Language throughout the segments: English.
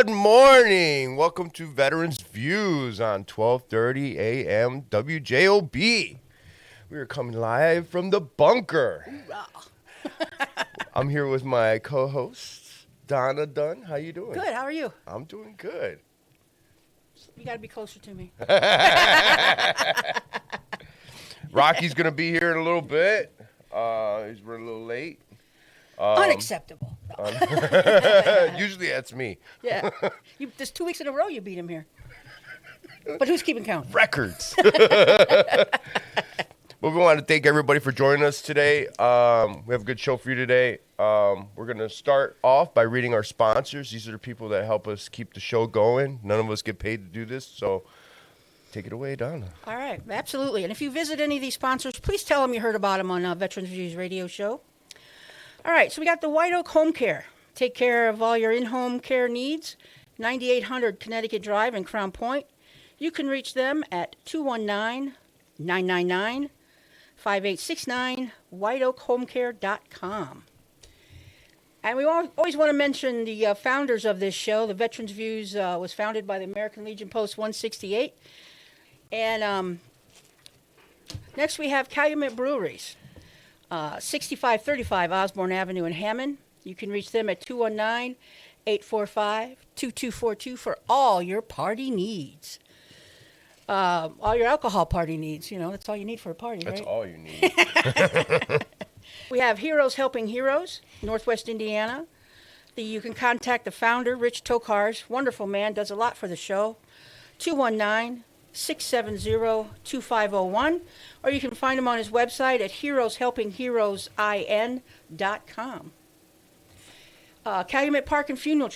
Good morning. Welcome to Veterans Views on 12:30 a.m. WJOB. We are coming live from the bunker. I'm here with my co-host, Donna Dunn. How you doing? Good. How are you? I'm doing good. You got to be closer to me. Rocky's going to be here in a little bit. He's running a little late. Unacceptable. Usually that's me. Yeah. There's 2 weeks in a row you beat him here. But who's keeping count? Records. Well, we want to thank everybody for joining us today. We have a good show for you today. We're going to start off by reading our sponsors. These are the people that help us keep the show going. None of us get paid to do this, so take it away, Donna. All right. Absolutely. And if you visit any of these sponsors, please tell them you heard about them on Veterans Views radio show. All right. So we got the White Oak Home Care. Take care of all your in-home care needs. 9800 Connecticut Drive in Crown Point. You can reach them at 219-999-5869, whiteoakhomecare.com. And we always want to mention the founders of this show. The Veterans Views was founded by the American Legion Post 168. And next we have Calumet Breweries, 6535 Osborne Avenue in Hammond. You can reach them at 219-845-2242 for all your party needs. All your alcohol party needs. You know, that's all you need for a party, right? That's all you need. We have Heroes Helping Heroes, Northwest Indiana. You can contact the founder, Rich Tokars. Wonderful man, does a lot for the show. 219-670-2501. Or you can find him on his website at heroeshelpingheroesin.com. Calumet Park and Funeral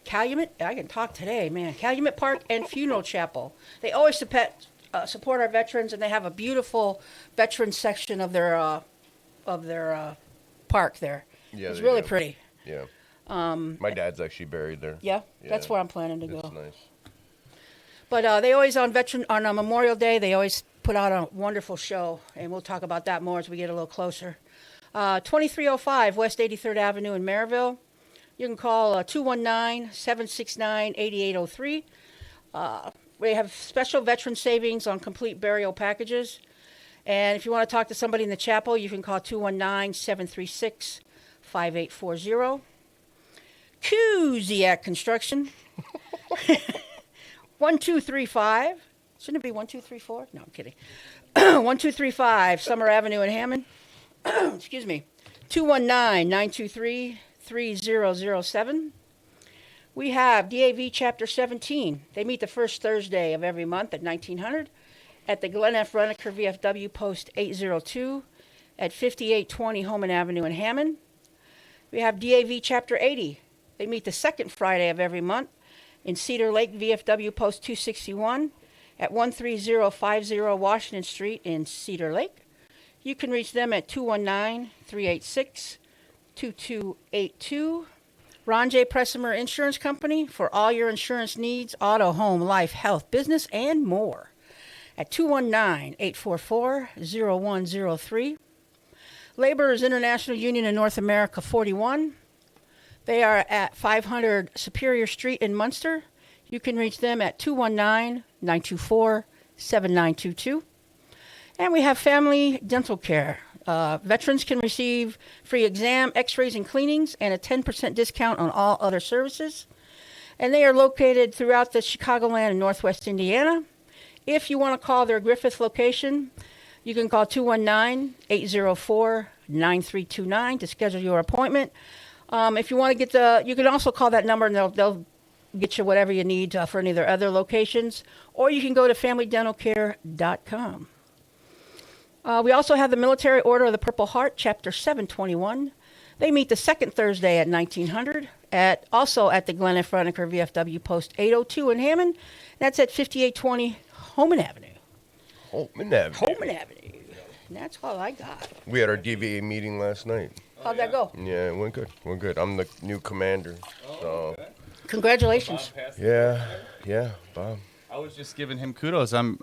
Calumet, I can talk today, man. Calumet Park and Funeral Chapel. They always support our veterans, and they have a beautiful veteran section of their park there. Yeah, it's really pretty. Yeah. My dad's actually buried there. Yeah, that's where I'm planning to go. That's nice. But they always on Memorial Day, they always put out a wonderful show, and we'll talk about that more as we get a little closer. 2305 West 83rd Avenue in Maryville. You can call 219-769-8803. We have special veteran savings on complete burial packages. And if you want to talk to somebody in the chapel, you can call 219-736-5840. Kuziak Construction. 1235. Shouldn't it be 1234? No, I'm kidding. 1235 Summer Avenue in Hammond. Excuse me. 219-923-3007. We have DAV Chapter 17. They meet the first Thursday of every month at 1900 at the Glen F. Runneker VFW Post 802 at 5820 Homan Avenue in Hammond. We have DAV Chapter 80. They meet the second Friday of every month in Cedar Lake VFW Post 261 at 13050 Washington Street in Cedar Lake. You can reach them at 219-386-2282. Ron J. Pressimer Insurance Company for all your insurance needs, auto, home, life, health, business, and more at 219-844-0103. Laborers International Union in North America 41. They are at 500 Superior Street in Munster. You can reach them at 219-924-7922. And we have Family Dental Care. Veterans can receive free exam, x-rays, and cleanings, and a 10% discount on all other services. And they are located throughout the Chicagoland and Northwest Indiana. If you want to call their Griffith location, you can call 219-804-9329 to schedule your appointment. If you want to get you can also call that number, and they'll get you whatever you need for any of their other locations. Or you can go to FamilyDentalCare.com. We also have the Military Order of the Purple Heart, Chapter 721. They meet the second Thursday at 1900, also at the Glen F. Runneker VFW Post 802 in Hammond. That's at 5820 Homan Avenue. Homan Avenue. And that's all I got. We had our DVA meeting last night. How'd that go? Yeah, it went good. I'm the new commander. So. Congratulations. Yeah, Bob. I was just giving him kudos. I'm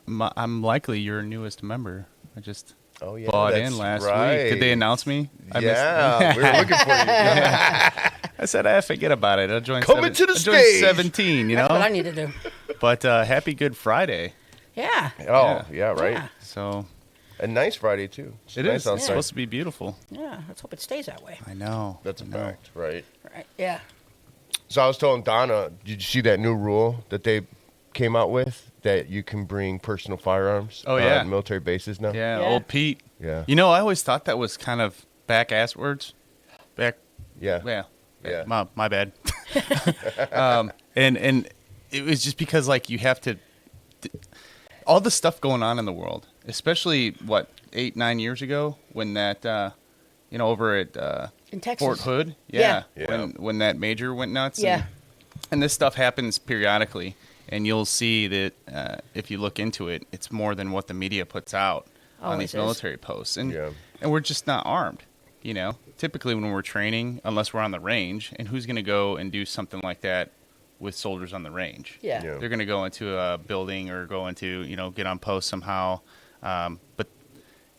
likely your newest member. I just bought in last week. Did they announce me? Yeah, we were looking for you. I said, forget about it. I'll join, Coming to the I'll join stage. 17, you know? That's what I need to do. But happy Good Friday. Yeah. Oh, yeah, right. Yeah. So A nice Friday, too. It's it nice is. outside. It's supposed to be beautiful. Yeah. Let's hope it stays that way. I know. That's a I know. fact, right? Right. Yeah. So I was telling Donna, did you see that new rule that they came out with that you can bring personal firearms on military bases now? Yeah, Yeah. old Pete. Yeah. You know, I always thought that was kind of back-ass words. Yeah. Yeah. My bad. And it was just because, like, you have to... all the stuff going on in the world, especially, 8-9 years ago when that, over at In Texas. Fort Hood. Yeah. Yeah. When that major went nuts. Yeah. And this stuff happens periodically. And you'll see that if you look into it, it's more than what the media puts out on Always these is. military posts. And Yeah. and we're just not armed, you know. Typically when we're training, unless we're on the range, and who's going to go and do something like that with soldiers on the range? Yeah. Yeah. They're going to go into a building or go into, get on post somehow. But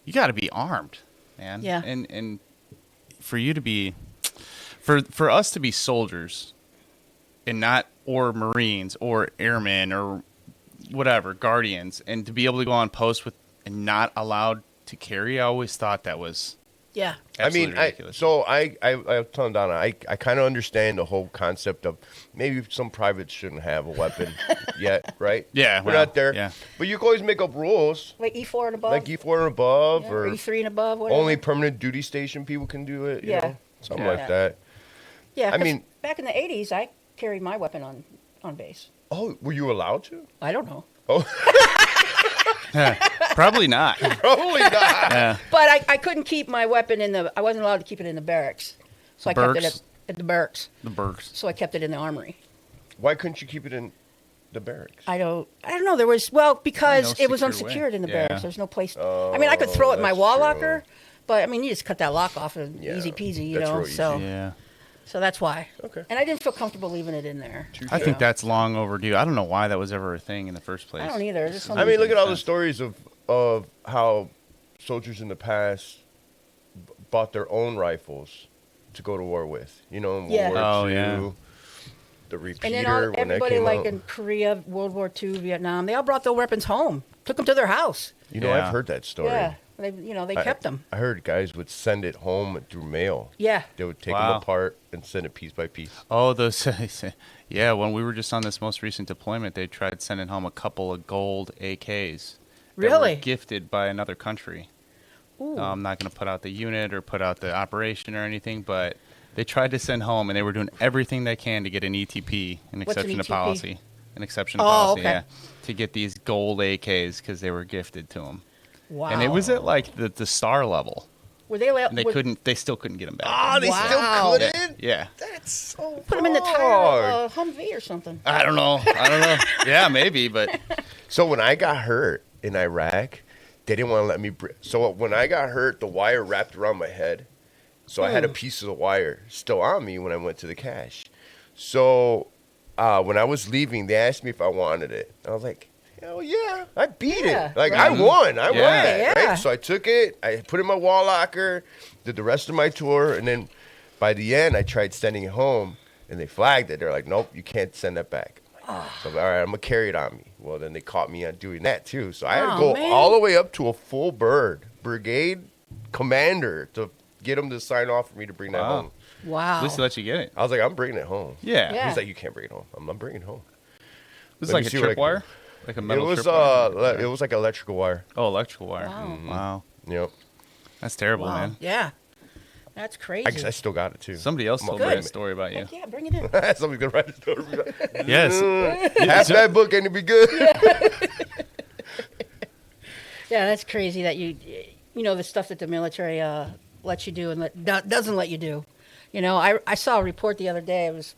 you got to be armed, man. Yeah. And for you to be, for us to be soldiers and not, or Marines or airmen or whatever, guardians, and to be able to go on post with and not allowed to carry, I always thought that was Yeah. absolutely ridiculous. I was telling Donna, I kind of understand the whole concept of maybe some privates shouldn't have a weapon yet, right? Yeah, We're well, not there. yeah. But you can always make up rules, Like E4 and above. like E4 and above, Yeah, or E3 and above. Whatever. only permanent duty station people can do it. You Yeah. know? Something Yeah. like that. Yeah. I 'cause mean- back in the 80s, I carried my weapon on base. Oh, were you allowed to? I don't know. Oh, Probably not. probably not. Yeah. But I couldn't keep my weapon I wasn't allowed to keep it in the barracks. So I kept it Barracks? at the barracks. The Berks. So I kept it in the armory. Why couldn't you keep it in the barracks? I don't know. There was, because No it was secure unsecured way. in the Yeah. barracks. There's no place. I mean, I could throw it in my that's wall true. locker, but I mean, you just cut that lock off and Yeah, easy peasy, you that's know. real easy. So, Yeah. so that's why. Okay. And I didn't feel comfortable leaving it in there. I you think know. that's long overdue. I don't know why that was ever a thing in the first place. I don't either. Just I mean, look at all the sense. stories of how soldiers in the past bought their own rifles to go to war with. In World Yeah. War Oh, II, yeah. the And repeater then when that everybody, came like out. in Korea, World War II, Vietnam, they all brought their weapons home, took them to their house. Yeah. I've heard that story. Yeah, they kept them. I heard guys would send it home through mail. Yeah, They would take Wow. them apart and send it piece by piece. Oh, those. Yeah, when we were just on this most recent deployment, they tried sending home a couple of gold AKs. that were Really? gifted by another country. Ooh. I'm not going to put out the unit or put out the operation or anything, but they tried to send home, and they were doing everything they can to get an ETP, an What's an exception to ETP? policy. An exception to Oh, policy, okay. yeah. To get these gold AKs because they were gifted to them. Wow. And it was at like the star level. Were they allowed? And they still couldn't get them back. Ah, they Wow. still couldn't? Yeah. That's so Put them in the tire hard. of a Humvee or something. I don't know. Yeah, maybe, but So when I got hurt in Iraq, they didn't want to let me. So when I got hurt, the wire wrapped around my head. So I had a piece of the wire still on me when I went to the cache. So when I was leaving, they asked me if I wanted it. I was like, hell yeah, I beat Yeah, it. Like, right. I won. I won Yeah. that, Yeah. right? So I took it. I put it in my wall locker, did the rest of my tour. And then by the end, I tried sending it home. And they flagged it. They're like, nope, you can't send that back. So, all right, I'm going to carry it on me. Well, then they caught me on doing that, too. So I had to Oh, go man. all the way up to a full brigade commander to get him to sign off for me to bring that Wow. home. Wow. at least they let you get it. I was like, I'm bringing it home. Yeah. Yeah. He's like, you can't bring it home. I'm bringing it home. It was Let like me a see what I can tripwire? Like a It metal was tripwire? it was like electrical wire. Oh, electrical wire. Wow. Wow. Yep. That's terrible, Wow. man. Yeah. That's crazy. I still got it too. Somebody else told me Good. that story about you. Heck yeah, bring it in. Somebody's gonna write a story. Yes. Half that book ain't to be good. Yeah, that's crazy that the stuff that the military lets you do and doesn't let you do. I saw a report the other day. It was,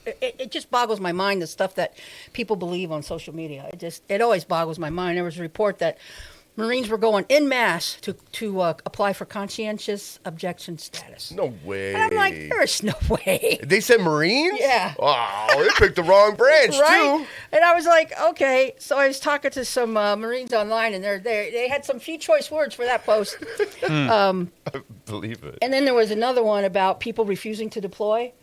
it just boggles my mind, the stuff that people believe on social media. It always boggles my mind. There was a report that Marines were going en masse to apply for conscientious objection status. No way. And I'm like, there's no way. They said Marines? Yeah. Wow, they picked the wrong branch Right? too. And I was like, okay. So I was talking to some Marines online, and they had some few choice words for that post. believe it. And then there was another one about people refusing to deploy.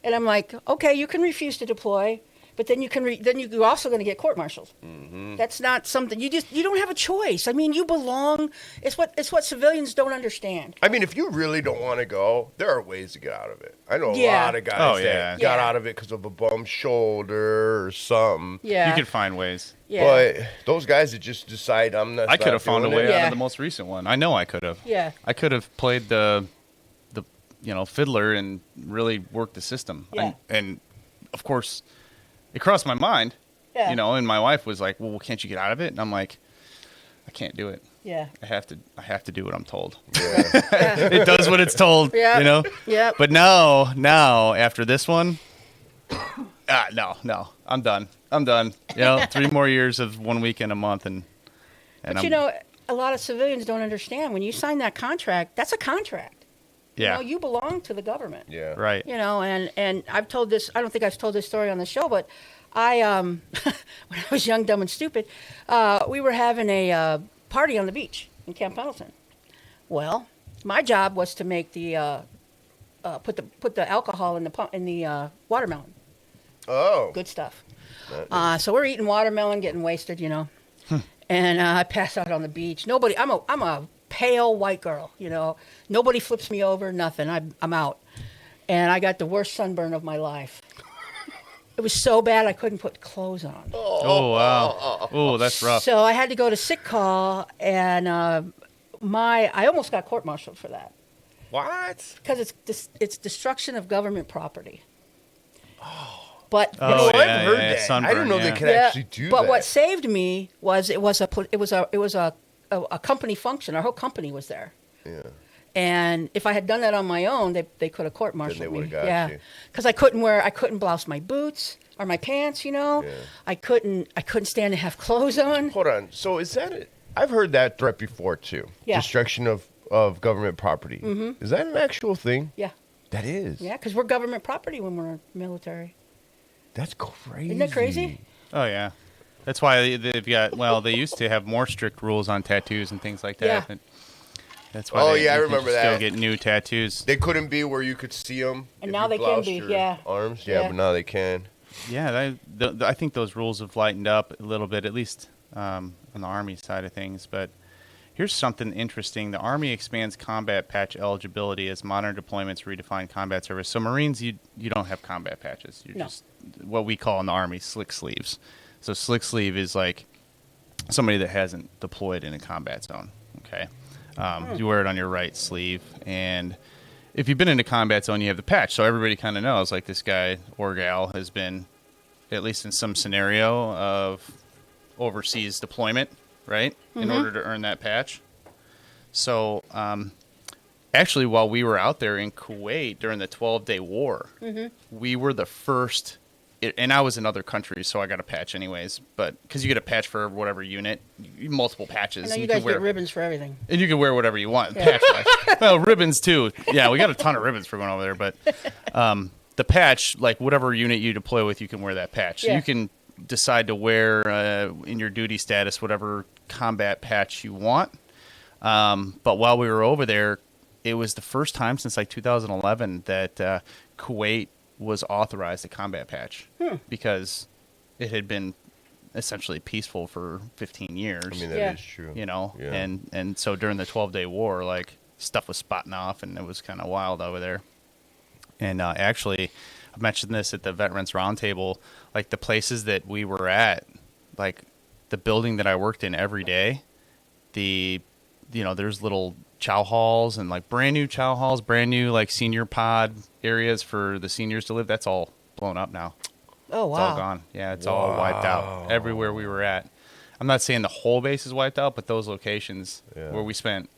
And I'm like, okay, you can refuse to deploy, but then you're also going to get court-martialed. Mm-hmm. That's not something you don't have a choice. I mean, you belong. It's what civilians don't understand. I mean, if you really don't want to go, there are ways to get out of it. I know a lot of guys that got out of it because of a bum shoulder or something. Yeah, you could find ways. Yeah. But those guys that just decide I could have found a way out of the most recent one. I know I could have. Yeah. I could have played the fiddler and really worked the system. Yeah. And of course, it crossed my mind. Yeah. And my wife was like, "Well, can't you get out of it?" And I'm like, "I can't do it. Yeah. I have to do what I'm told." Yeah. It does what it's told. Yeah. Yeah. But now after this one, no, I'm done. 3 more years of 1 weekend a month, and but a lot of civilians don't understand when you sign that contract. That's a contract. Yeah. You belong to the government. Yeah. Right. And I've told this. I don't think I've told this story on the show, but I when I was young, dumb, and stupid, we were having a party on the beach in Camp Pendleton. Well, my job was to make the put the alcohol in the watermelon. Oh. Good stuff. So we're eating watermelon, getting wasted, and I pass out on the beach. Nobody. I'm a pale white girl, Nobody flips me over, nothing. I'm out, and I got the worst sunburn of my life. It was so bad I couldn't put clothes on. Oh wow. Oh, that's rough. So I had to go to sick call, and I almost got court-martialed for that. What? Because it's destruction of government property. But I've heard that. Sunburn, I didn't know they could actually do that. But what saved me was it was a company function. Our whole company was there. Yeah. And if I had done that on my own, they could have court-martialed me. Then they would have got you. Because I couldn't blouse my boots or my pants. Yeah. I couldn't stand to have clothes on. Hold on. So is that it? I've heard that threat before too. Yeah. Destruction of government property. Mm-hmm. Is that an actual thing? Yeah. That is. Yeah, because we're government property when we're military. That's crazy. Isn't that crazy? Oh yeah. That's why they've got. Well, they used to have more strict rules on tattoos and things like that. Yeah. But that's why. I you remember can that. Still get new tattoos. They couldn't be where you could see them. And now they can be. Yeah. Arms. Yeah, but now they can. Yeah, I think those rules have lightened up a little bit, at least on the Army side of things. But here's something interesting: the Army expands combat patch eligibility as modern deployments redefine combat service. So Marines, you don't have combat patches. You're just what we call in the Army slick sleeves. So slick sleeve is like somebody that hasn't deployed in a combat zone. Okay, you wear it on your right sleeve, and if you've been in a combat zone, you have the patch. So everybody kind of knows, like, this guy or gal has been, at least in some scenario, of overseas deployment, right? Mm-hmm. In order to earn that patch. So actually, while we were out there in Kuwait during the 12-day war, we were the first. And I was in other countries, so I got a patch anyways. But because you get a patch for whatever unit, multiple patches. I know you guys get ribbons for everything. And you can wear whatever you want. Yeah. Patch-wise. Well, ribbons too. Yeah, we got a ton of ribbons for going over there. But the patch, like whatever unit you deploy with, you can wear that patch. So you can decide to wear in your duty status whatever combat patch you want. But while we were over there, it was the first time since like 2011 that Kuwait was authorized a combat patch because it had been essentially peaceful for 15 years. I mean, that is true. And so during the 12-day war, like, stuff was spotting off, and it was kind of wild over there. And actually, I mentioned this at the Veterans Roundtable, like, the places that we were at, like, the building that I worked in every day, there's little chow halls and like brand new chow halls, brand new like senior pod areas for the seniors to live. That's all blown up now. Oh, wow. It's all gone. Yeah, it's all wiped out everywhere we were at. I'm not saying the whole base is wiped out, but those locations where we spent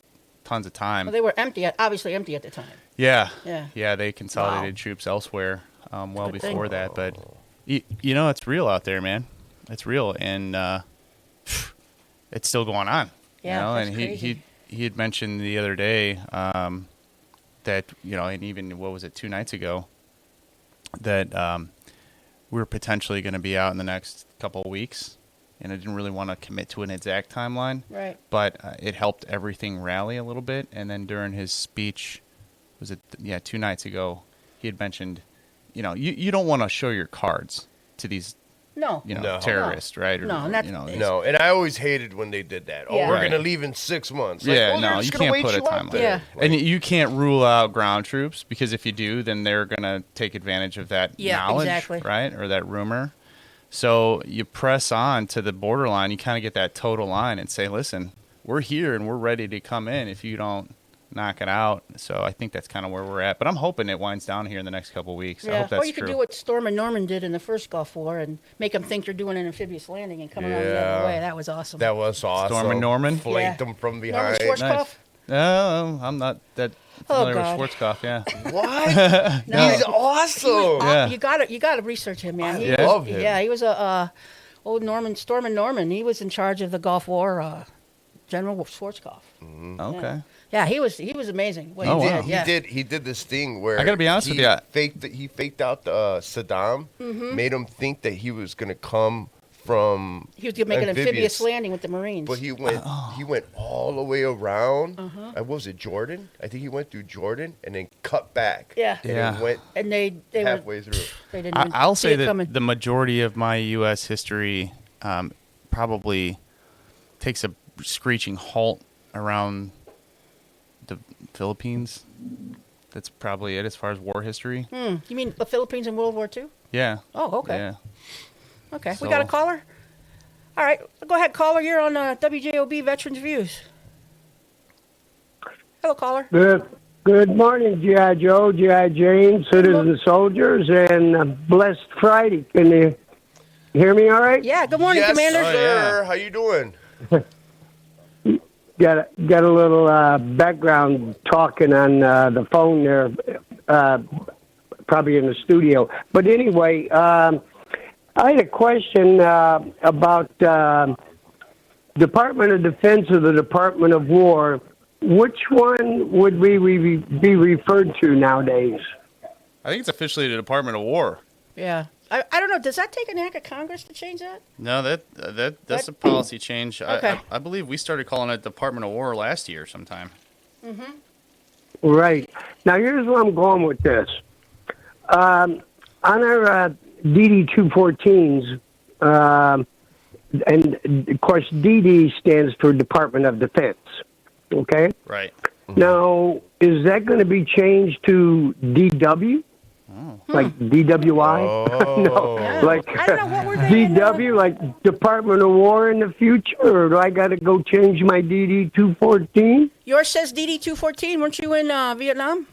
tons of time. Well, they were obviously empty at the time. Yeah. Yeah. Yeah, they consolidated troops elsewhere well before that. But, it's real out there, man. It's real. And it's still going on. Yeah, and crazy. He had mentioned the other day that, and even, 2 nights ago, that we're potentially going to be out in the next couple of weeks and I didn't really want to commit to an exact timeline. Right. But it helped everything rally a little bit. And then during his speech, 2 nights ago, he had mentioned, you don't want to show your cards to these No. terrorists, right? Or, No, not- No, and I always hated when they did that. Oh, Yeah. we're Right. going to leave in 6 months. Yeah, they're no, just you gonna can't wait put a you out timeline. there. Yeah. And you can't rule out ground troops, because if you do, then they're going to take advantage of that Yeah, knowledge, exactly. right? Or that rumor. So you press on to the borderline, you kind of get that total line and say, listen, we're here and we're ready to come in if you don't knock it out. So I think that's kind of where we're at. But I'm hoping it winds down here in the next couple of weeks. I Yeah. hope that's Or you true. could do what Stormin Norman did in the first Gulf War and make them think they're doing an amphibious landing and come around the Yeah. other way. That was awesome. That was awesome. Stormin Norman? Flanked Yeah. them from Norman behind. Schwarzkopf? Nice. No, I'm not that familiar God. with Schwarzkopf, yeah. What? No. He's awesome. Yeah. You gotta research him, man. He I love him. Yeah, he was a old Stormin Norman. He was in charge of the Gulf War. General Schwarzkopf. Okay. Yeah, he was amazing. What Oh, he wow. did. Yeah. He did this thing where I gotta be honest with you. He faked out Saddam, Mm-hmm. made him think that he was gonna come from. He was gonna make an amphibious landing with the Marines. But he went all the way around. What was it, Jordan? I think he went through Jordan and then cut back. Yeah. And Yeah. then went and they halfway through. They didn't even I'll see say it that coming. the majority of my U.S. history probably takes a screeching halt around the Philippines. That's probably it as far as war history. You mean the Philippines in World War II? Yeah. Oh, okay. Yeah. Okay. So- We got a caller? All right. Go ahead, caller. You're on WJOB Veterans Views. Hello, caller. Good morning, G.I. Joe, G.I. Jane, citizen soldiers, and blessed Friday. Can you hear me all right? Yeah, good morning, yes, Commander. sir. yeah. How you doing? Got a little background talking on the phone there, probably in the studio. But anyway, I had a question about Department of Defense or the Department of War. Which one would we be referred to nowadays? I think it's officially the Department of War. Yeah. I don't know. Does that take an act of Congress to change that? No, that's a policy change. Okay. I believe we started calling it Department of War last year sometime. Right. Now, here's where I'm going with this. On our DD-214s, and, of course, DD stands for Department of Defense, okay? Right. Now, is that going to be changed to DW? Like DWI? Oh. No, like I don't know, what were they in, DW, like Department of War in the future? Or do I got to go change my DD-214? Yours says DD-214. Weren't you in Vietnam?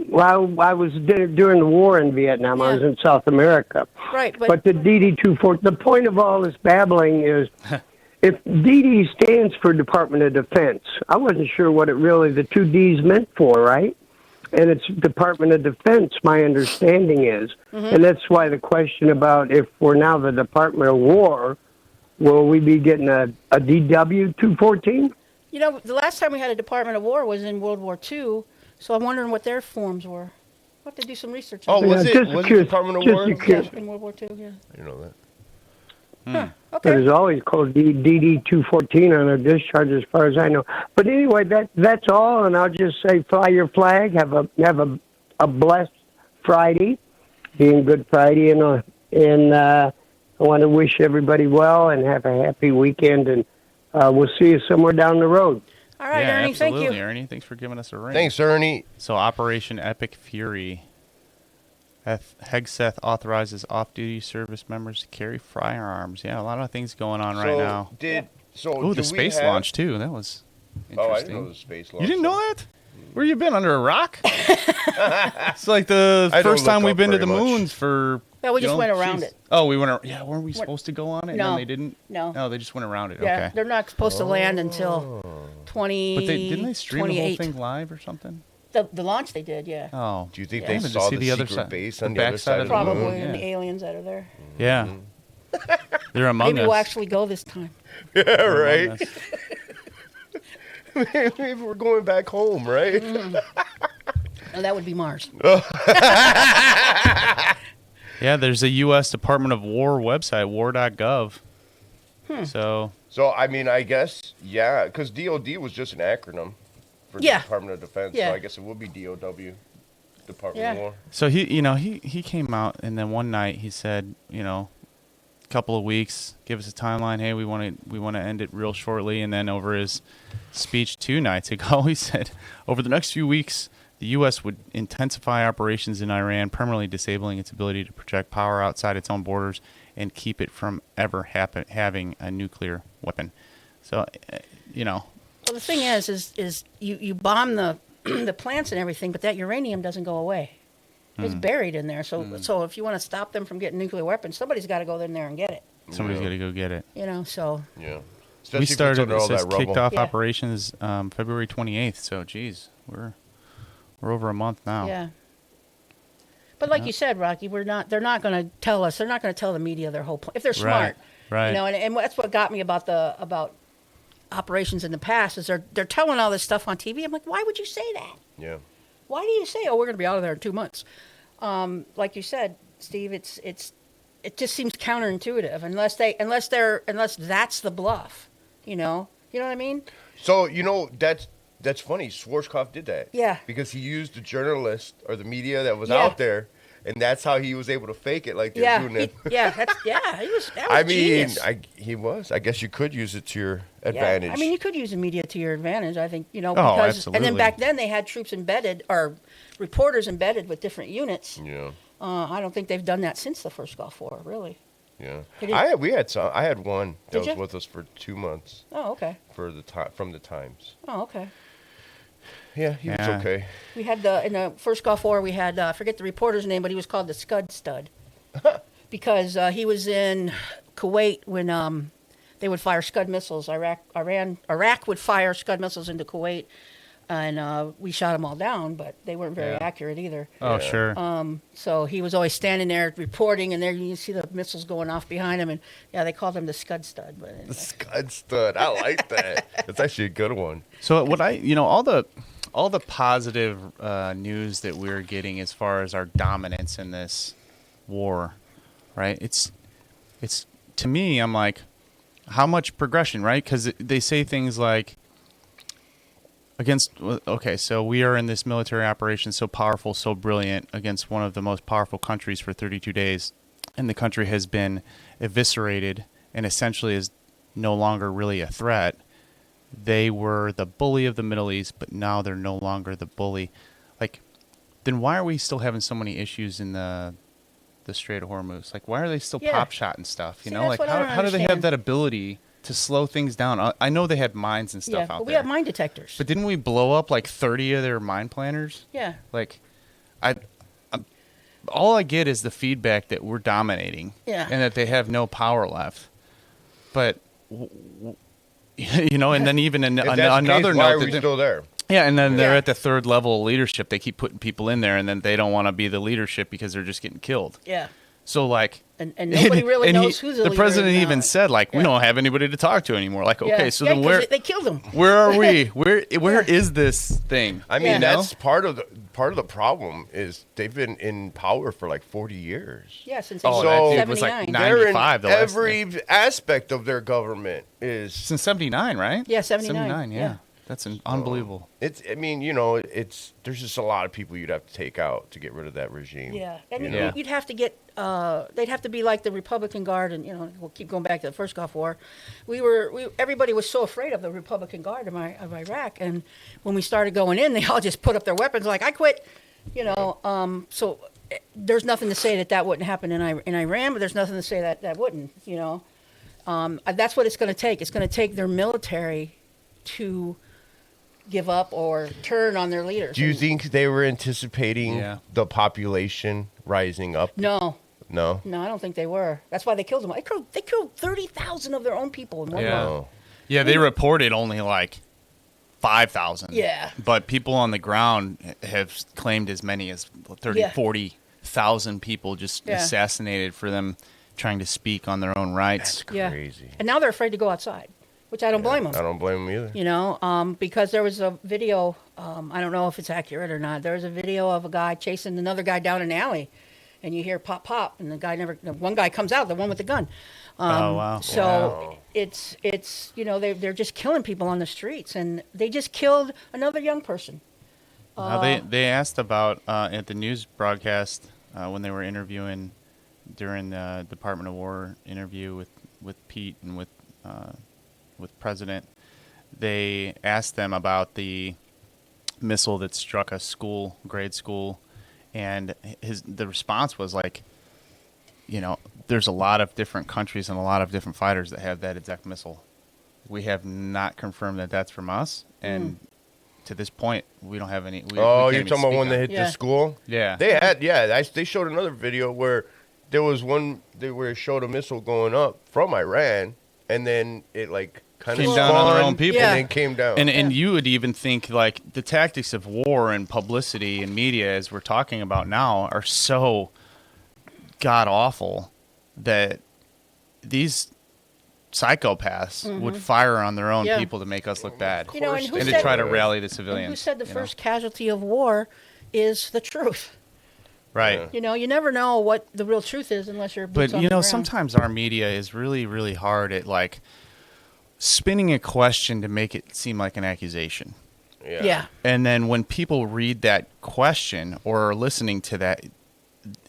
Well, I was during the war in Vietnam. I was Yeah. in South America. Right, But the DD-214, the point of all this babbling is, if DD stands for Department of Defense, I wasn't sure what the two Ds meant for, right? And it's Department of Defense, my understanding is. And that's why the question about if we're now the Department of War, will we be getting a DW-214? You know, the last time we had a Department of War was in World War II, so I'm wondering what their forms were. We'll have to do some research Oh, on was Yeah, it? just Was it curious, Department of just War? curious. that. In World War II, yeah. I didn't know that. Huh. But Okay. it's always called DD-214 on their discharge, as far as I know. But anyway, that's all, and I'll just say, fly your flag. Have a blessed Friday, being Good Friday, and I want to wish everybody well and have a happy weekend, and we'll see you somewhere down the road. All right, yeah, Ernie, absolutely, thank you. Ernie. Thanks for giving us a ring. Thanks, Ernie. So Operation Epic Fury. Hegseth authorizes off-duty service members to carry firearms. Yeah, a lot of things going on right now. Ooh, the space launch, too. That was interesting. Oh, I didn't know the space launch. You didn't know that? Where you been, under a rock? It's like the I don't first time look we've up been to the very much. moons for... Yeah, we just went around it. Oh, we went around... Yeah, weren't we supposed to go on it? No. And they didn't? No. No, they just went around it. Yeah, Okay. they're not supposed to land until 20. But didn't they stream the whole 28. thing live or something? The launch they did, yeah. Oh. Do you think Yeah. they I wanted to saw see the the other secret side- base the on the other backside side of of the the Probably, moon? and the Yeah. aliens that are there. Yeah. They're among Maybe us. we'll actually go this time. Yeah, They're right. among us. Maybe we're going back home, right? And that would be Mars. Yeah, there's a U.S. Department of War website, war.gov. So I mean, I guess, yeah, because DOD was just an acronym for the Department of Defense. Yeah. So I guess it would be DOW, Department of War. So he came out, and then one night he said, a couple of weeks, give us a timeline. Hey, we want to end it real shortly. And then over his speech 2 nights ago, he said, over the next few weeks, the U.S. would intensify operations in Iran, permanently disabling its ability to project power outside its own borders and keep it from ever having a nuclear weapon. So, Well, the thing is you bomb the the plants and everything, but that uranium doesn't go away. It's buried in there. So if you want to stop them from getting nuclear weapons, somebody's got to go in there and get it. somebody's got to go get it. So. Yeah. We started, it says kicked off Yeah. operations February 28th. So, geez, we're over a month now. Yeah. But like you said, Rocky, they're not going to tell us. They're not going to tell the media their whole plan. If they're smart. Right. And that's what got me about operations in the past is they're telling all this stuff on TV. I'm like, why would you say that? Yeah. Why do you say, we're going to be out of there in 2 months? Like you said, Steve, it just seems counterintuitive unless that's the bluff. You know what I mean? So that's funny. Schwarzkopf did that. Yeah. Because he used the journalist or the media that was out there, and that's how he was able to fake it like they're doing it. He was genius. He was. I guess you could use it to your advantage. I mean, you could use the media to your advantage. I think because absolutely. and then back then they had troops embedded or reporters embedded with different units. Yeah. I don't think they've done that since the first Gulf War, really. Yeah. Did I had one that was you? with us for 2 months. Oh, okay. From the Times. Oh, okay. Yeah, he was okay. We had in the first Gulf War, we had I forget the reporter's name, but he was called the Scud Stud because he was in Kuwait when they would fire Scud missiles. Iraq would fire Scud missiles into Kuwait, and we shot them all down, but they weren't very accurate either. Oh, sure. So he was always standing there reporting, and there you see the missiles going off behind him, and they called him the Scud Stud. But The Scud Stud. I like that. It's actually a good one. So what all the positive news that we're getting as far as our dominance in this war, right? It's to me, I'm like, how much progression, right? Because they say things like so we are in this military operation so powerful, so brilliant against one of the most powerful countries for 32 days, and the country has been eviscerated and essentially is no longer really a threat. They were the bully of the Middle East, but now they're no longer the bully. Like, then why are we still having so many issues in the Strait of Hormuz? Like, why are they still pop shotting stuff? You know, like how do they have that ability to slow things down? I know they had mines and stuff out there. We have mine detectors. But didn't we blow up like 30 of their mine planners? Yeah. Like, all I get is the feedback that we're dominating. Yeah. And that they have no power left. But and then even another note, why are we still there? Yeah, and then they're at the third level of leadership. They keep putting people in there, and then they don't want to be the leadership because they're just getting killed. Yeah. So like, and nobody really knows who the leader president is even now. said like, we don't have anybody to talk to anymore. Like, okay, so then where they killed him? Where are we? Where is this thing? I mean, that's part of the problem is they've been in power for like 40 years. Yeah, since so it was like 95. Every aspect of their government is since 79, right? Yeah, 79. 79, yeah. That's unbelievable. There's just a lot of people you'd have to take out to get rid of that regime. Yeah, and you'd have to get. They'd have to be like the Republican Guard, and we'll keep going back to the first Gulf War. Everybody was so afraid of the Republican Guard of Iraq, and when we started going in, they all just put up their weapons, like I quit. So there's nothing to say that wouldn't happen in Iran, but there's nothing to say that wouldn't. That's what it's going to take. It's going to take their military to give up or turn on their leaders. Do you think they were anticipating the population rising up? No, I don't think they were. That's why they killed them. They killed 30,000 of their own people in one month. Yeah, they reported only like 5,000. Yeah. But people on the ground have claimed as many as 40,000 people just assassinated for them trying to speak on their own rights. That's crazy. And now they're afraid to go outside. Which I don't blame them. I don't blame them either. Because there was a video, I don't know if it's accurate or not. There was a video of a guy chasing another guy down an alley. and you hear pop, pop, and one guy comes out, the one with the gun. Oh, wow. So Wow. it's they're just killing people on the streets, and they just killed another young person. Now, they asked about at the news broadcast when they were interviewing during the Department of War interview with Pete and with President. They asked them about the missile that struck a grade school, and the response was like, there's a lot of different countries and a lot of different fighters that have that exact missile. We have not confirmed that that's from us, and to this point, we don't have any. We Oh, can't you're even talking about speak when on they it. hit the school? Yeah. They showed another video where there was one where it showed a missile going up from Iran, and then it like kind of Came down on their own people. Yeah. and then came down. And you would even think like the tactics of war and publicity and media, as we're talking about now, are so god awful that these psychopaths would fire on their own Yeah. people to make us look bad, And who and to said, try to rally the and civilians. who said the you know? first casualty of war is the truth? Right. Yeah. You never know what the real truth is unless you're boots But on the ground. sometimes our media is really, really hard at like spinning a question to make it seem like an accusation. Yeah. And then when people read that question or are listening to that,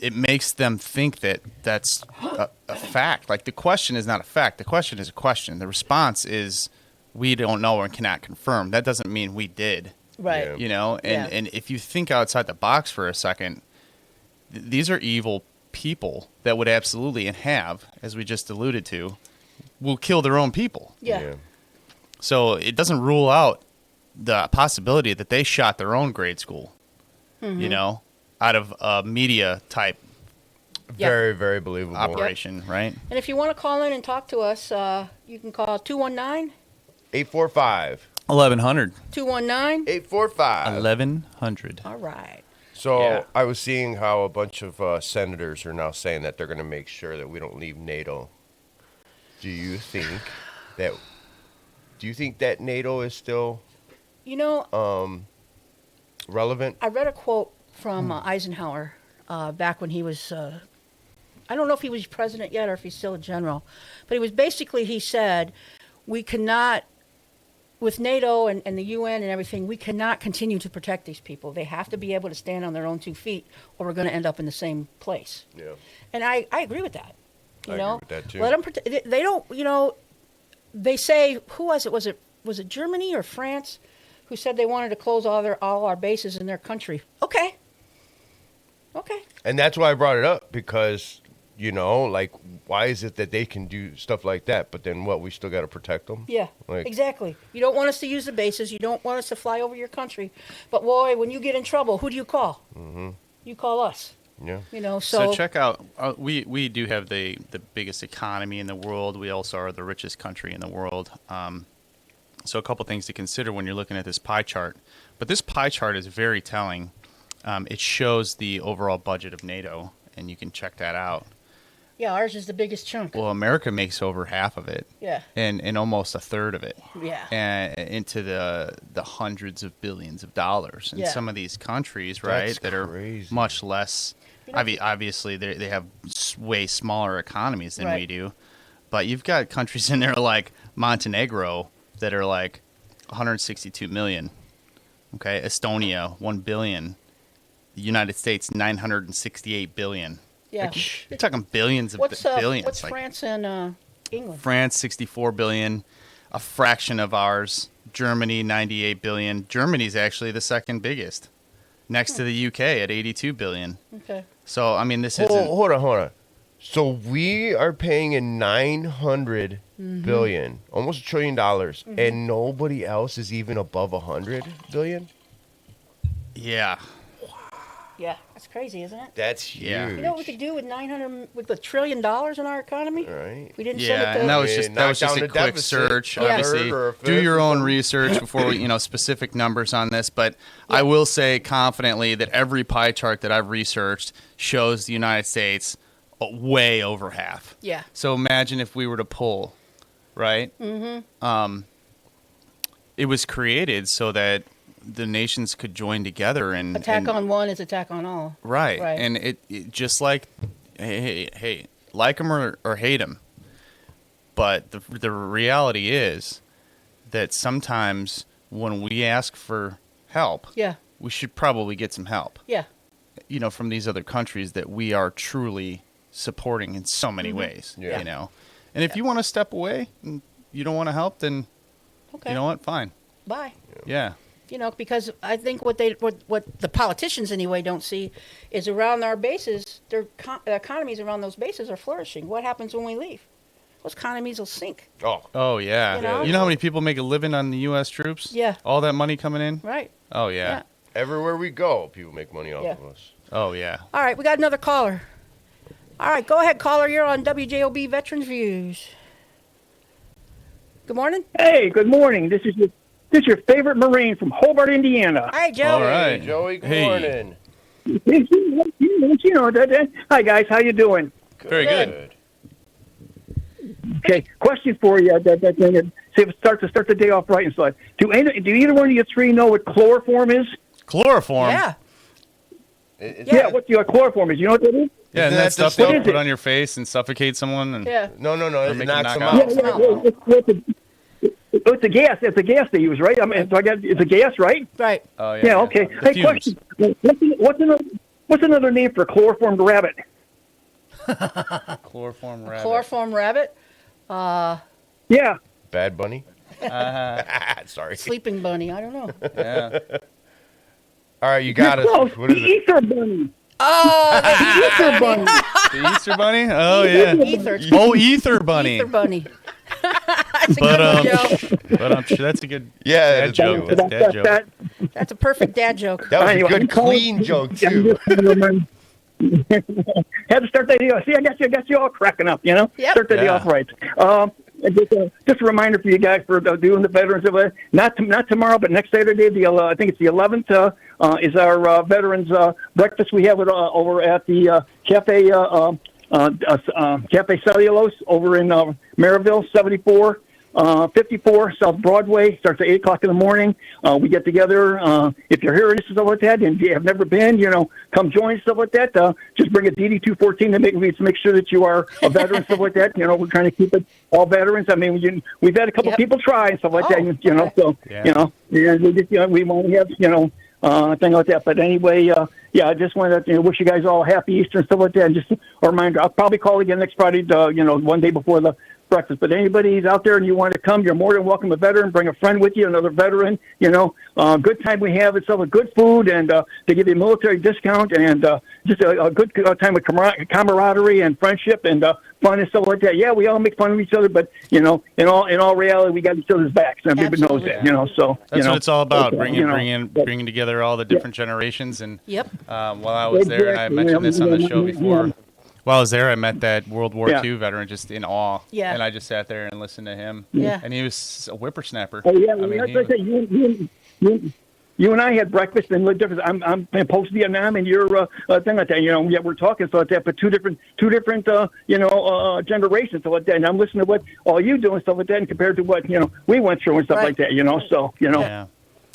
it makes them think that that's a fact. Like the question is not a fact. The question is a question. The response is we don't know and cannot confirm. That doesn't mean we did. Right. Yeah. And if you think outside the box for a second, these are evil people that would absolutely and have, as we just alluded to, will kill their own people. Yeah. So it doesn't rule out the possibility that they shot their own grade school, out of a media type Yeah. Very, very believable. operation, right? And if you want to call in and talk to us, you can call 219 845 1100. 219. 845. 1100. All right. So Yeah. I was seeing how a bunch of senators are now saying that they're going to make sure that we don't leave NATO. Do you think that NATO is still relevant? I read a quote from Eisenhower back when he was, I don't know if he was president yet or if he's still a general, but he said, we cannot, with NATO and the UN and everything, we cannot continue to protect these people. They have to be able to stand on their own 2 feet or we're going to end up in the same place. Yeah. And I agree with that. I agree with that, too. Let them they don't, they say, who was it? Was it Germany or France who said they wanted to close all our bases in their country? Okay. And that's why I brought it up because, why is it that they can do stuff like that, but then we still got to protect them? Yeah, Like- exactly. You don't want us to use the bases. You don't want us to fly over your country. But, boy, when you get in trouble, who do you call? Mm-hmm. You call us. Yeah. So check out, we do have the biggest economy in the world. We also are the richest country in the world. So a couple things to consider when you're looking at this pie chart. But this pie chart is very telling. It shows the overall budget of NATO, and you can check that out. Yeah, ours is the biggest chunk. Well, America makes over half of it. Yeah. And almost a third of it. Yeah. And into the hundreds of billions of dollars. And Yeah. some of these countries, right, That's that are crazy. much less. Obviously, they have way smaller economies than we Right. do. But you've got countries in there like Montenegro that are like 162 million. Okay. Estonia, 1 billion. The United States, 968 billion. Yeah. Like, you're talking billions of What's billions. What's like, France and England? France, 64 billion, a fraction of ours. Germany, 98 billion. Germany's actually the second biggest, next to the UK at 82 billion. Okay. So, I mean, this isn't... Hold on. So we are paying in 900 billion, almost $1 trillion, and nobody else is even above 100 billion? Yeah. Yeah, that's crazy, isn't it? That's huge. Yeah. You know what we could do with with $1 trillion in our economy? Right. We didn't send Yeah, it to... and that was Yeah, just knock down a the quick deficit. search. Yeah. Obviously, Or a do fifth your or own something. research before we, specific numbers on this. But I will say confidently that every pie chart that I've researched shows the United States way over half. Yeah. So imagine if we were to pull, right? Mm-hmm. It was created so that the nations could join together and Attack on one is attack on all. right. Right. And it just like hey, like them or hate them. But the reality is that sometimes when we ask for help, Yeah. we should probably get some help. Yeah. You know, from these other countries that we are truly supporting in so many ways. Yeah. You know, and if you want to step away and you don't want to help, then Okay. you know what? Fine. Bye. Yeah. You know, because I think what the politicians anyway don't see is around our bases, their economies around those bases are flourishing. What happens when we leave? Those economies will sink. Oh yeah. You know? How many people make a living on the U.S. troops? Yeah. All that money coming in. Right. Oh yeah. Yeah. Everywhere we go, people make money off Yeah. of us. Oh yeah. All right, we got another caller. All right, go ahead, caller. You're on WJOB Veterans Views. Good morning. Hey, good morning. This is your favorite Marine from Hobart, Indiana. Hi, Joe. All right. Hey, Joey, good Hey. morning. You know that. Hi guys, how you doing? Very good. Okay, question for you. See if start the day off right and stuff. Do either one of you three know what chloroform is? Chloroform. Yeah. Yeah, what the chloroform is? You know what that is? Yeah, and Isn't that that stuff the they'll stuff- put on your face and suffocate someone. And Yeah. No, Or it make knocks them them knock out. It's a gas. It's a gas they use, right? I mean, so it's a gas, right? Right. Oh yeah. Yeah. Okay. The Hey, fumes. question. What's another name for chloroformed rabbit? Chloroform rabbit. Chloroform rabbit. Yeah. Bad Bunny? Uh-huh. Sorry. Sleeping bunny. I don't know. Yeah. All right, you got Close. it. What is The it? Ether bunny. Oh, Ether bunny. The Easter bunny. Oh yeah. ether. Oh, Ether bunny. Ether bunny. That's a But good one, Joe. but I'm sure that's a good Yeah, dad that's joke. good. That's dad joke. That's a perfect dad joke. That was a Anyway, good, I'm calling- clean joke, I'm too. Had to start the day off. See, I got you all cracking up, you know? Yep. Start the day Yeah. off right. And just a reminder for you guys for doing the Veterans of not tomorrow, but next Saturday, I think it's the 11th, is our Veterans breakfast we have over at the Cafe Cellulose over in Maryville, 54 South Broadway. Starts at 8 o'clock in the morning. We get together. If you're hearing this and stuff like that, and you have never been, come join stuff like that. Just bring a DD-214 to make sure that you are a veteran, stuff like that. We're trying to keep it all veterans. I mean, we've had a couple people try and stuff like that. So Yeah. we want to have thing like that. But anyway, I just wanted to wish you guys all a happy Easter and stuff like that. And just a reminder, I'll probably call again next Friday, one day before the breakfast. But anybody who's out there and you want to come, you're more than welcome. A veteran, bring a friend with you, another veteran. Good time we have. It's all good food, and they give you a military discount, and just a good time of camaraderie and friendship and fun and stuff like that. Yeah, we all make fun of each other, but in all reality, we got each other's backs, and everybody knows that. So That's what it's all about. Okay, Bringing together all the different generations. And Yep. while I was there, and I mentioned this on the show before. While I was there, I met that World War II veteran just in awe. Yeah. And I just sat there and listened to him. Yeah. And he was a whippersnapper. Oh yeah, I mean, that's like you and I had breakfast and look different. I'm post Vietnam, and you're thing like that. Yeah, we're talking so like that, but two different generations so like that. And I'm listening to what all you do and stuff like that, and compared to what we went through and stuff like that. So Yeah.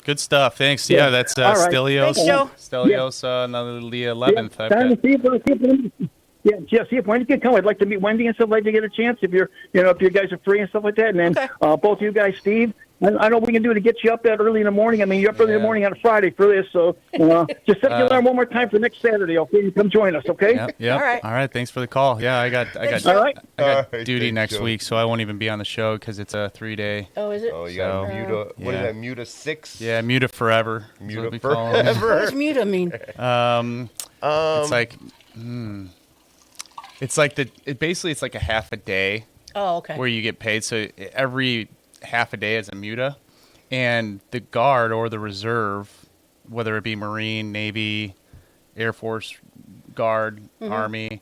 Good stuff. Thanks. Yeah, that's All right. Stelios. Thanks, Joe. Stelios, another the 11th. I've Time got- to see if Wendy can come. I'd like to meet Wendy and stuff like that to get a chance if you're, if you guys are free and stuff like that. And then Okay. both you guys, Steve, I know what we can do to get you up that early in the morning. I mean, you're up early in the morning on a Friday for this, so just set your alarm one more time for next Saturday, okay? You come join us, okay? Yep. All right. Thanks for the call. Yeah, I got All right. All right, duty thanks, next Joe. week, so I won't even be on the show because it's a 3-day. Oh, is it? Oh, you got So, Muta. What is yeah. that? Muta 6? Yeah, Muta forever. is Muta what we call 'em. What forever. does muta mean? It's like, it's like it's like a half a day Oh, okay. where you get paid. So every half a day is a muta, and the guard or the reserve, whether it be Marine, Navy, Air Force, Guard, Army,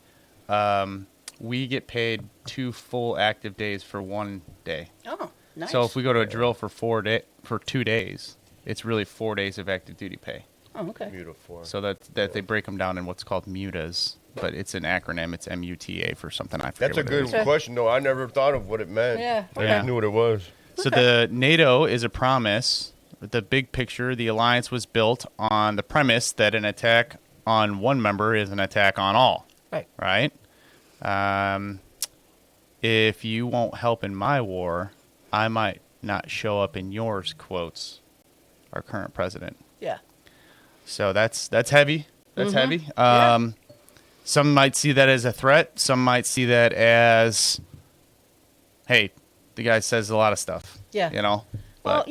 we get paid 2 full active days for 1 day. Oh, nice. So if we go to a drill for 2 days, it's really 4 days of active duty pay. Oh, okay. Muta 4. So that they break them down in what's called mutas, but it's an acronym. It's MUTA for something I forget. That's a what it good is. Okay. question, though. I never thought of what it meant. Yeah, I okay. just knew what it was. So the NATO is a promise the big picture, the alliance was built on the premise that an attack on one member is an attack on all. Right. Right? If you won't help in my war, I might not show up in yours, quotes our current president. Yeah. So that's heavy. That's heavy. Yeah. Some might see that as a threat. Some might see that as, hey, the guy says a lot of stuff. Yeah. You know? Well, But,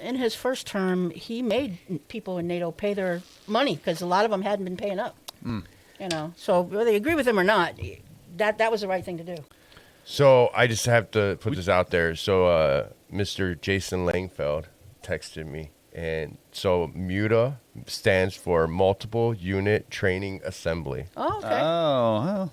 in his first term, he made people in NATO pay their money because a lot of them hadn't been paying up. So whether you agree with him or not, that was the right thing to do. So I just have to put this out there. So Mr. Jason Langfeld texted me. And so MUTA stands for Multiple Unit Training Assembly. Oh, okay.